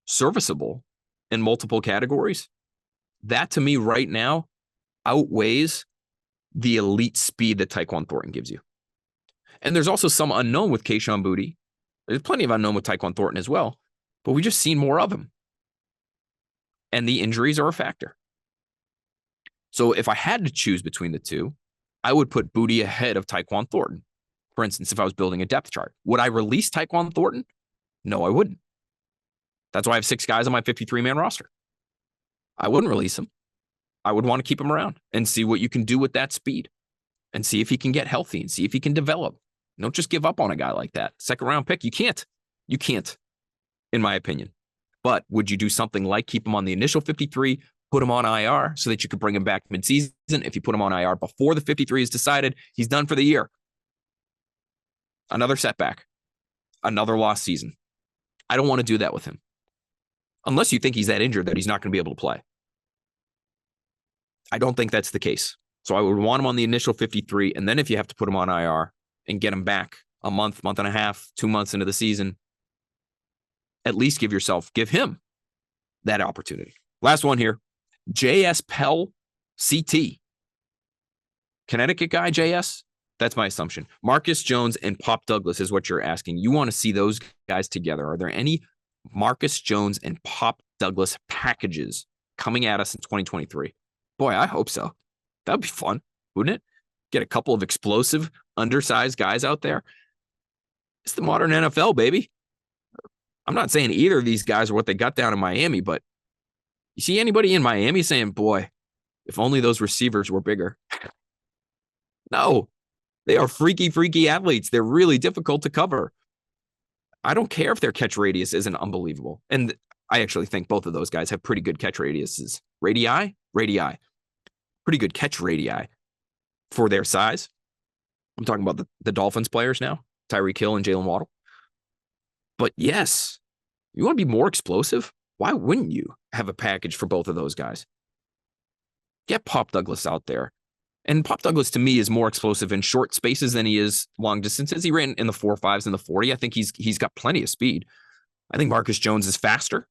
serviceable in multiple categories, that to me right now outweighs the elite speed that Tyquan Thornton gives you. And there's also some unknown with Kayshon Boutte There's plenty of unknown with Tyquan Thornton as well, but we just seen more of him. And the injuries are a factor. So if I had to choose between the two, I would put Boutte ahead of Tyquan Thornton. For instance, if I was building a depth chart, would I release Tyquan Thornton? No, I wouldn't. That's why I have 6 guys on my 53-man roster. I wouldn't release him. I would want to keep him around and see what you can do with that speed and see if he can get healthy and see if he can develop. Don't just give up on a guy like that. Second round pick, you can't. You can't, in my opinion. But would you do something like keep him on the initial 53, put him on IR so that you could bring him back midseason? If you put him on IR before the 53 is decided, he's done for the year. Another setback, another lost season. I don't want to do that with him. Unless you think he's that injured that he's not going to be able to play. I don't think that's the case. So I would want him on the initial 53. And then if you have to put him on IR and get him back a month, month and a half, 2 months into the season, at least give him that opportunity. Last one here. JS Pell CT. Connecticut guy, JS? That's my assumption. Marcus Jones and Pop Douglas is what you're asking. You want to see those guys together. Are there any Marcus Jones and Pop Douglas packages coming at us in 2023? Boy, I hope so. That would be fun, wouldn't it? Get a couple of explosive, undersized guys out there. It's the modern NFL, baby. I'm not saying either of these guys are what they got down in Miami, but you see anybody in Miami saying, boy, if only those receivers were bigger. No, they are freaky, freaky athletes. They're really difficult to cover. I don't care if their catch radius isn't unbelievable. And I actually think both of those guys have pretty good catch radiuses. Radii? Pretty good catch radii for their size. I'm talking about the Dolphins players now, Tyreek Hill and Jalen Waddle. But yes, you want to be more explosive? Why wouldn't you have a package for both of those guys? Get Pop Douglas out there. And Pop Douglas, to me, is more explosive in short spaces than he is long distances. He ran in the 4.5s and the 40. I think he's got plenty of speed. I think Marcus Jones is faster.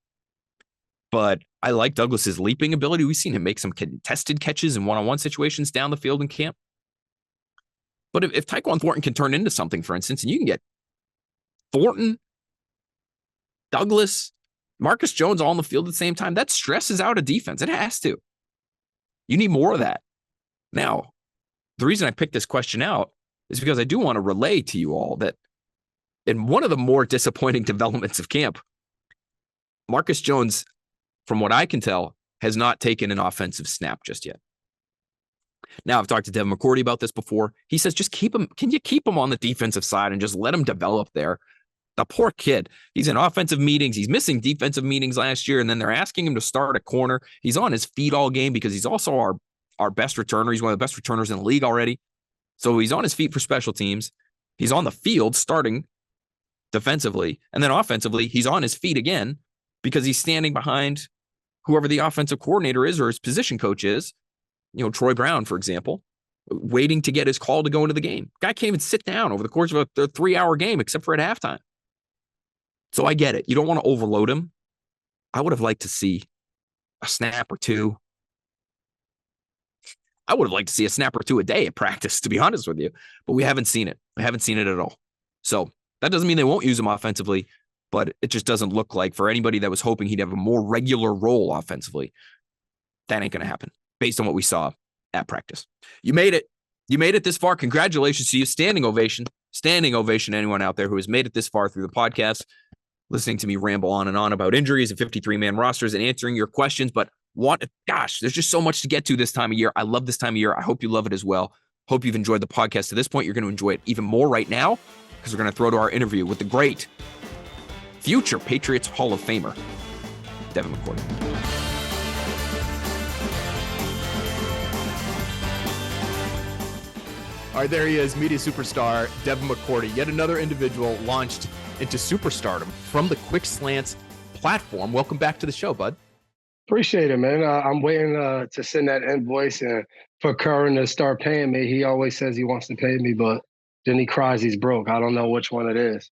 But I like Douglas's leaping ability. We've seen him make some contested catches in one-on-one situations down the field in camp. But if Tyquan Thornton can turn into something, for instance, and you can get Thornton, Douglas, Marcus Jones all on the field at the same time, that stresses out a defense. It has to. You need more of that. Now, the reason I picked this question out is because I do want to relay to you all that in one of the more disappointing developments of camp, Marcus Jones, from what I can tell, has not taken an offensive snap just yet. Now, I've talked to Devin McCourty about this before. He says, just keep him. Can you keep him on the defensive side and just let him develop there? The poor kid. He's in offensive meetings. He's missing defensive meetings last year, and then they're asking him to start a corner. He's on his feet all game because he's also our best returner. He's one of the best returners in the league already. So he's on his feet for special teams. He's on the field starting defensively. And then offensively, he's on his feet again because he's standing behind whoever the offensive coordinator is or his position coach is. You know, Troy Brown, for example, waiting to get his call to go into the game. Guy can't even sit down over the course of a 3-hour game except for at halftime. So I get it. You don't want to overload him. I would have liked to see a snap or two. I would have liked to see a snap or two a day at practice, to be honest with you. But we haven't seen it. We haven't seen it at all. So that doesn't mean they won't use him offensively, but it just doesn't look like for anybody that was hoping he'd have a more regular role offensively, that ain't going to happen based on what we saw at practice. You made it. You made it this far. Congratulations to you. Standing ovation. Standing ovation to anyone out there who has made it this far through the podcast, listening to me ramble on and on about injuries and 53-man rosters and answering your questions. But gosh, there's just so much to get to this time of year. I love this time of year. I hope you love it as well. Hope you've enjoyed the podcast to this point. You're going to enjoy it even more right now because we're going to throw to our interview with the great future Patriots Hall of Famer, Devin McCourty. All right, there he is, media superstar Devin McCourty. Yet another individual launched into superstardom from the Quick Slants platform. Welcome back to the show, bud. Appreciate it, man. I'm waiting to send that invoice and for Curran to start paying me. He always says he wants to pay me, but then he cries he's broke. I don't know which one it is.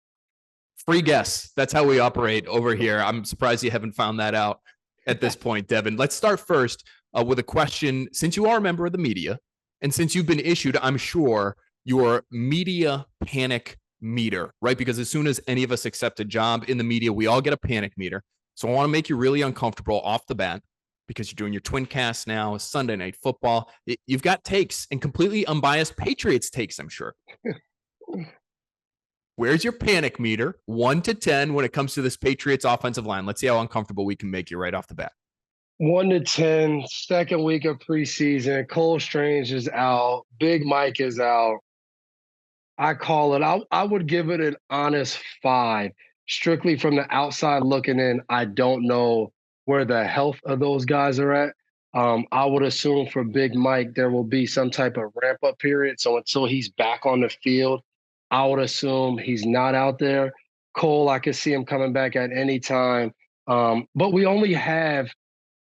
Free guess. That's how we operate over here. I'm surprised you haven't found that out at this point, Devin. Let's start first with a question. Since you are a member of the media, and since you've been issued, I'm sure, your media panic meter, right? Because as soon as any of us accept a job in the media, we all get a panic meter. So I want to make you really uncomfortable off the bat because you're doing your twin cast now, Sunday Night Football. You've got takes and completely unbiased Patriots takes, I'm sure. Where's your panic meter, 1 to 10, when it comes to this Patriots offensive line? Let's see how uncomfortable we can make you right off the bat. 1 to 10, second week of preseason. Cole Strange is out. Big Mike is out. I call it. I would give it an honest 5. Strictly from the outside looking in, I don't know where the health of those guys are at. I would assume for Big Mike, there will be some type of ramp-up period. So until he's back on the field, I would assume he's not out there. Cole, I could see him coming back at any time. But we only have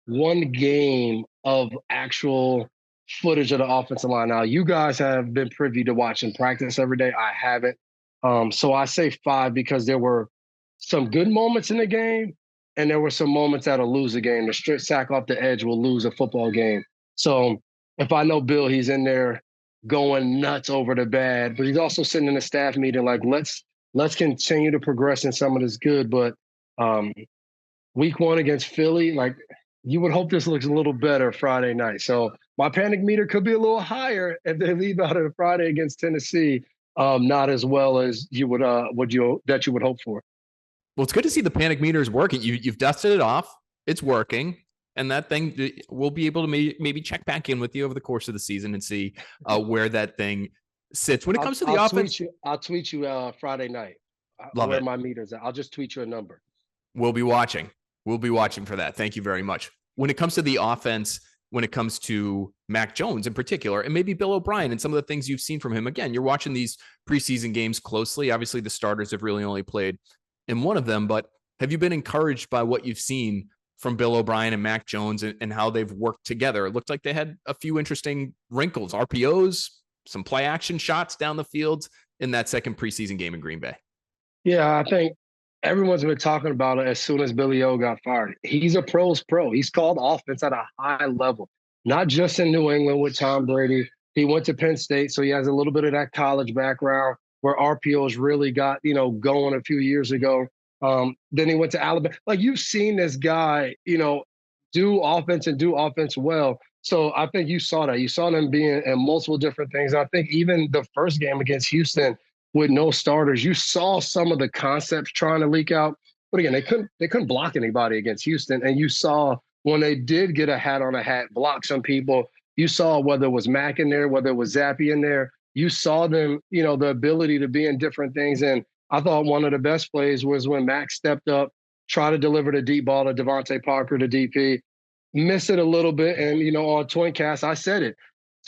one game of actual footage of the offensive line. Now, you guys have been privy to watching practice every day. I haven't. So I say 5 because there were some good moments in the game, and there were some moments that'll lose a game. The strip sack off the edge will lose a football game. So if I know Bill, he's in there going nuts over the bad, but he's also sitting in a staff meeting like, let's continue to progress in some of this good. But week 1 against Philly, like, you would hope this looks a little better Friday night. So my panic meter could be a little higher if they leave out on Friday against Tennessee, not as well as you would hope for. Well, it's good to see the panic meter is working. You've dusted it off. It's working. And that thing, we'll be able to maybe check back in with you over the course of the season and see where that thing sits. When it comes to the offense. I'll tweet you Friday night where my meter's at. I'll just tweet you a number. We'll be watching. We'll be watching for that. Thank you very much. When it comes to the offense, when it comes to Mac Jones in particular, and maybe Bill O'Brien and some of the things you've seen from him, again, you're watching these preseason games closely. Obviously, the starters have really only played in one of them, but have you been encouraged by what you've seen from Bill O'Brien and Mac Jones and how they've worked together? It looked like they had a few interesting wrinkles, RPOs, some play action shots down the field in that second preseason game in Green Bay. Yeah, I think everyone's been talking about it as soon as Billy O got fired. He's a pro's pro. He's called offense at a high level, not just in New England with Tom Brady. He went to Penn State, so he has a little bit of that college background where RPOs really got, going a few years ago. Then he went to Alabama. Like, you've seen this guy, do offense well. So I think you saw that. You saw them being in multiple different things. I think even the first game against Houston with no starters, you saw some of the concepts trying to leak out. But again, they couldn't block anybody against Houston. And you saw when they did get a hat on a hat, block some people, you saw whether it was Mack in there, whether it was Zappy in there, you saw them, the ability to be in different things. And I thought one of the best plays was when Mack stepped up, tried to deliver the deep ball to Devontae Parker, the DP, miss it a little bit. And, on Twincast, I said it.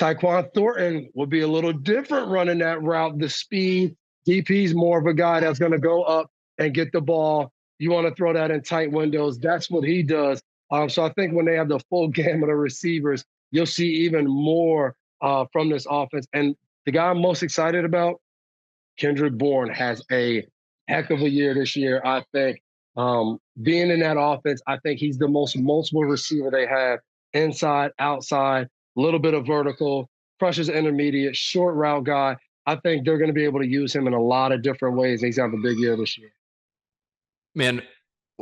Tyquan Thornton would be a little different running that route. The speed, DP's more of a guy that's going to go up and get the ball. You want to throw that in tight windows. That's what he does. So I think when they have the full gamut of receivers, you'll see even more from this offense. And the guy I'm most excited about, Kendrick Bourne, has a heck of a year this year, I think. Being in that offense, I think he's the most multiple receiver they have, inside, outside, a little bit of vertical, crushes intermediate, short route guy. I think they're going to be able to use him in a lot of different ways. He's having a big year this year. Man,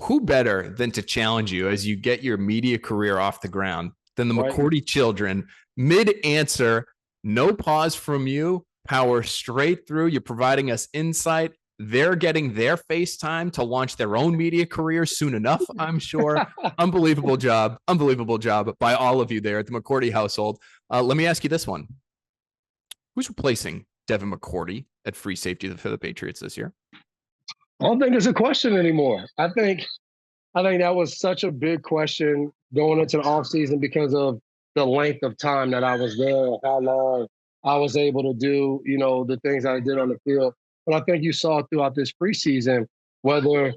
who better than to challenge you as you get your media career off the ground than the McCourty children? Mid-answer, no pause from you, power straight through. You're providing us insight. They're getting their FaceTime to launch their own media career soon enough, I'm sure. Unbelievable job by all of you there at the McCourty household. Let me ask you this one. Who's replacing Devin McCourty at free safety for the Patriots this year? I don't think it's a question anymore. I think that was such a big question going into the offseason because of the length of time that I was there, how long I was able to do, the things I did on the field. But I think you saw throughout this preseason, whether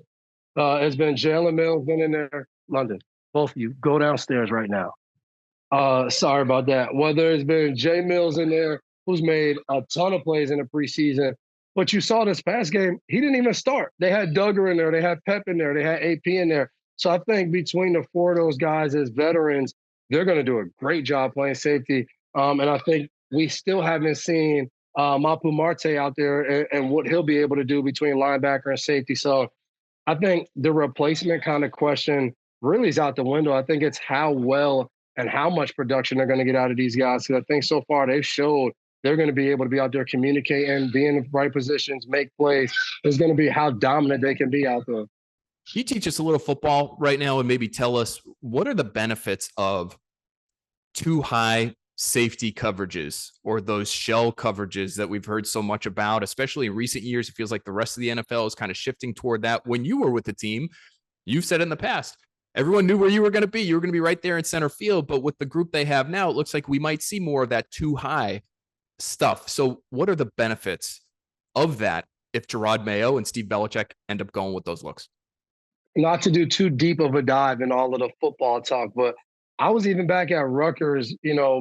it's been Jalen Mills been in there, London, both of you, go downstairs right now. Sorry about that. Whether it's been Jay Mills in there, who's made a ton of plays in the preseason. But you saw this past game, he didn't even start. They had Duggar in there. They had Pep in there. They had AP in there. So I think between the four of those guys as veterans, they're going to do a great job playing safety. And I think we still haven't seen Mapu Marte out there and what he'll be able to do between linebacker and safety. So I think the replacement kind of question really is out the window. I think it's how well and how much production they're going to get out of these guys. Because I think so far they've showed they're going to be able to be out there communicating, be in the right positions, make plays. It's going to be how dominant they can be out there. Can you teach us a little football right now and maybe tell us what are the benefits of too high safety coverages or those shell coverages that we've heard so much about, especially in recent years? It feels like the rest of the NFL is kind of shifting toward that. When you were with the team, you've said in the past, everyone knew where you were going to be. You were going to be right there in center field. But with the group they have now, it looks like we might see more of that too high stuff. So what are the benefits of that if Gerard Mayo and Steve Belichick end up going with those looks? Not to do too deep of a dive in all of the football talk, but I was even back at Rutgers,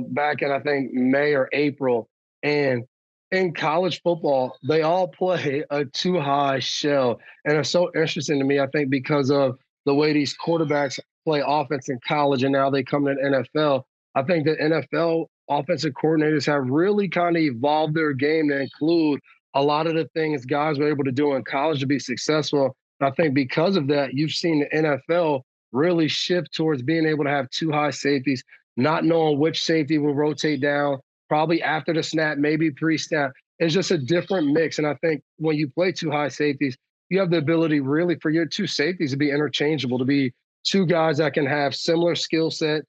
back in, I think, May or April. And in college football, they all play a too high shell. And it's so interesting to me, I think, because of the way these quarterbacks play offense in college and now they come to the NFL. I think the NFL offensive coordinators have really kind of evolved their game to include a lot of the things guys were able to do in college to be successful. I think because of that, you've seen the NFL really shift towards being able to have too high safeties, not knowing which safety will rotate down, probably after the snap, maybe pre-snap. It's just a different mix. And I think when you play too high safeties, you have the ability really for your two safeties to be interchangeable, to be two guys that can have similar skill set.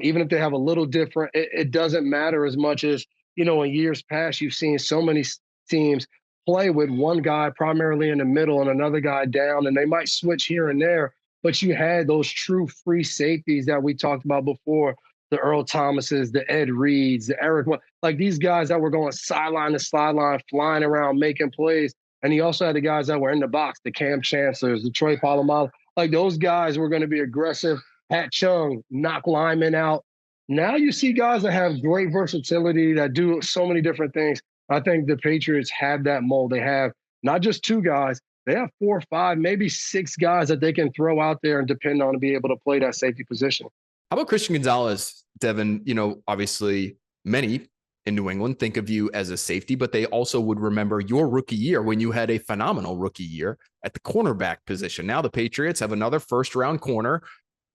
Even if they have a little different, it doesn't matter as much as, in years past, you've seen so many teams play with one guy primarily in the middle and another guy down, and they might switch here and there. But you had those true free safeties that we talked about before, the Earl Thomases, the Ed Reeds, the Eric, like these guys that were going sideline to sideline, flying around, making plays. And he also had the guys that were in the box, the Cam Chancellors, the Troy Polamalu. Like those guys were going to be aggressive. Pat Chung, knock linemen out. Now you see guys that have great versatility, that do so many different things. I think the Patriots have that mold. They have not just two guys, they have 4 or 5, maybe 6 guys that they can throw out there and depend on to be able to play that safety position. How about Christian Gonzalez, Devin? Obviously many in New England think of you as a safety, but they also would remember your rookie year when you had a phenomenal rookie year at the cornerback position. Now the Patriots have another first-round corner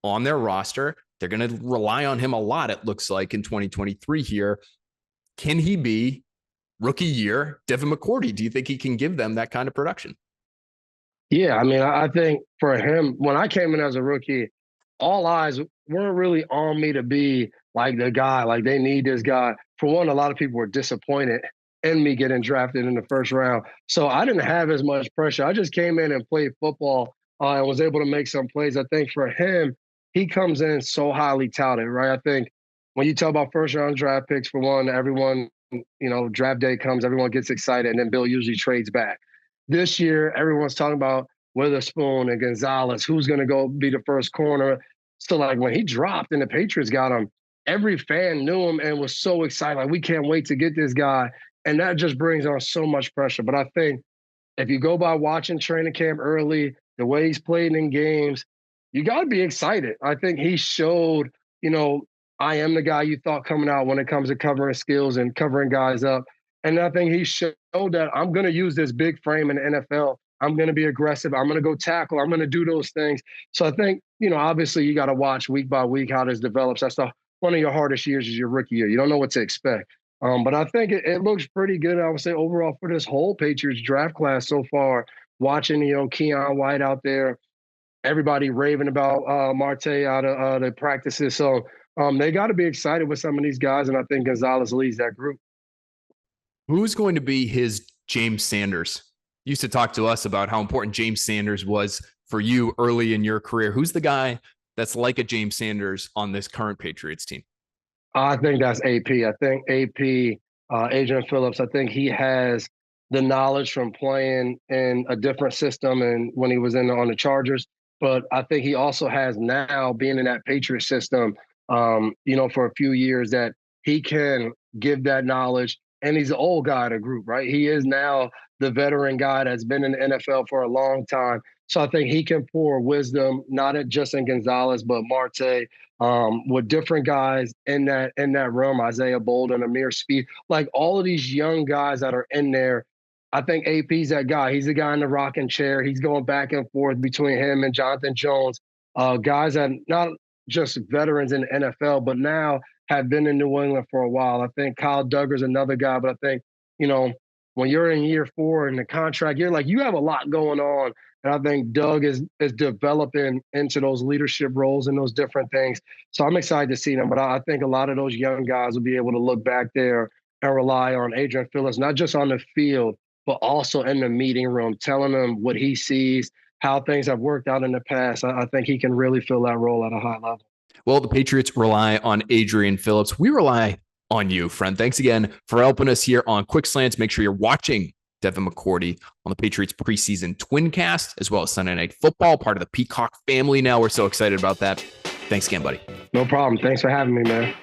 on their roster. They're going to rely on him a lot, it looks like, in 2023 here. Can he be rookie year Devin McCourty? Do you think he can give them that kind of production? Yeah, I mean, I think for him, when I came in as a rookie, all eyes weren't really on me to be like the guy, like they need this guy. For one, a lot of people were disappointed in me getting drafted in the first round. So I didn't have as much pressure. I just came in and played football and was able to make some plays. I think for him, he comes in so highly touted, right? I think when you talk about first round draft picks, for one, everyone, draft day comes, everyone gets excited, and then Bill usually trades back. This year, everyone's talking about Witherspoon and Gonzalez, who's going to go be the first corner. So, like, when he dropped and the Patriots got him, every fan knew him and was so excited. Like, we can't wait to get this guy. And that just brings on so much pressure. But I think if you go by watching training camp early, the way he's played in games, you got to be excited. I think he showed, I am the guy you thought coming out when it comes to covering skills and covering guys up. And I think he showed that I'm going to use this big frame in the NFL. I'm going to be aggressive. I'm going to go tackle. I'm going to do those things. So I think, obviously you got to watch week by week how this develops. That's one of your hardest years is your rookie year. You don't know what to expect. But I think it looks pretty good, I would say, overall for this whole Patriots draft class so far. Watching, Keon White out there, everybody raving about Marte out of the practices. So they got to be excited with some of these guys, and I think Gonzalez leads that group. Who's going to be his James Sanders? You used to talk to us about how important James Sanders was for you early in your career. Who's the guy that's like a James Sanders on this current Patriots team? I think that's AP. I think AP, Adrian Phillips, I think he has the knowledge from playing in a different system and when he was on the Chargers. But I think he also has now being in that Patriot system, for a few years that he can give that knowledge. And he's the old guy in the group, right? He is now the veteran guy that's been in the NFL for a long time. So I think he can pour wisdom, not just in Gonzalez, but Marte, with different guys in that room, Isaiah Bolden, Amir Speed, like all of these young guys that are in there. I think AP's that guy. He's the guy in the rocking chair. He's going back and forth between him and Jonathan Jones, guys that not just veterans in the NFL, but now have been in New England for a while. I think Kyle Duggar's another guy, but I think, when you're in year 4 in the contract, you have a lot going on. And I think Doug is developing into those leadership roles and those different things. So I'm excited to see them. But I think a lot of those young guys will be able to look back there and rely on Adrian Phillips, not just on the field, but also in the meeting room, telling them what he sees, how things have worked out in the past. I think he can really fill that role at a high level. Well, the Patriots rely on Adrian Phillips. We rely on you, friend. Thanks again for helping us here on Quick Slants. Make sure you're watching Devin McCourty on the Patriots preseason Twincast, as well as Sunday Night Football, part of the Peacock family now. We're so excited about that. Thanks again, buddy. No problem. Thanks for having me, man.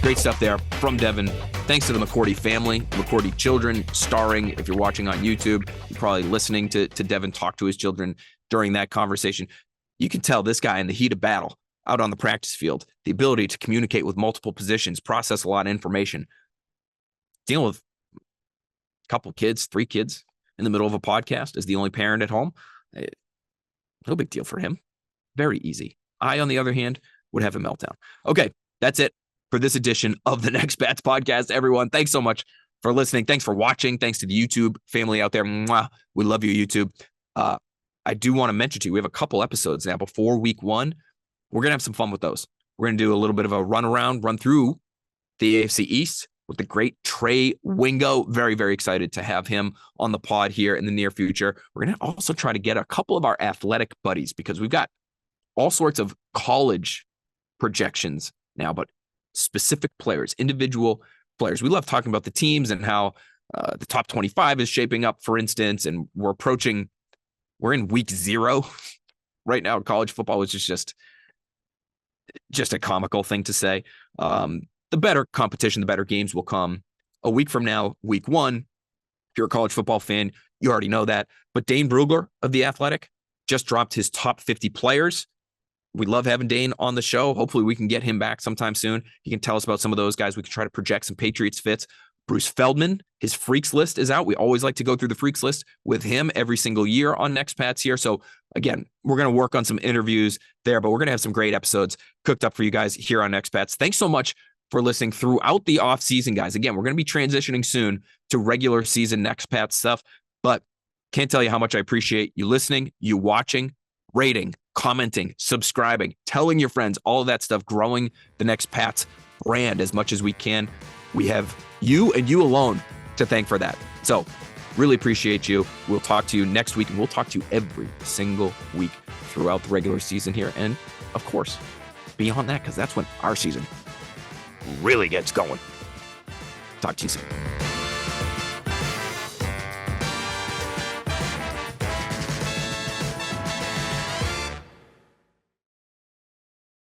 Great stuff there from Devin. Thanks to the McCourty family, McCourty children, starring. If you're watching on YouTube, you're probably listening to Devin talk to his children during that conversation. You can tell this guy in the heat of battle out on the practice field, the ability to communicate with multiple positions, process a lot of information, dealing with a couple kids, 3 kids in the middle of a podcast as the only parent at home. No big deal for him. Very easy. I, on the other hand, would have a meltdown. Okay, that's it for this edition of the Next Bats podcast, everyone. Thanks so much for listening. Thanks for watching. Thanks to the YouTube family out there. Mwah. We love you, YouTube. I do want to mention to you, we have a couple episodes now before week 1. We're going to have some fun with those. We're going to do a little bit of a run through the AFC East with the great Trey Wingo. Very, very excited to have him on the pod here in the near future. We're going to also try to get a couple of our athletic buddies because we've got all sorts of college projections now, but specific players, individual players. We love talking about the teams and how the top 25 is shaping up, for instance, and we're in week 0 right now. College football is just a comical thing to say. The better competition, the better games will come a week from now, week 1. If you're a college football fan, you already know that. But Dane Brugler of The Athletic just dropped his top 50 players. We love having Dane on the show. Hopefully we can get him back sometime soon. He can tell us about some of those guys. We can try to project some Patriots fits. Bruce Feldman, his Freaks list is out. We always like to go through the Freaks list with him every single year on Next Pats here. So again, we're going to work on some interviews there, but we're going to have some great episodes cooked up for you guys here on Next Pats. Thanks so much for listening throughout the off season, guys. Again, we're going to be transitioning soon to regular season Next Pats stuff, but can't tell you how much I appreciate you listening, you watching, rating, commenting, subscribing, telling your friends, all of that stuff, growing the Next Pats brand as much as we can. We have you and you alone to thank for that. So really appreciate you. We'll talk to you next week, and we'll talk to you every single week throughout the regular season here. And of course, beyond that, because that's when our season really gets going. Talk to you soon.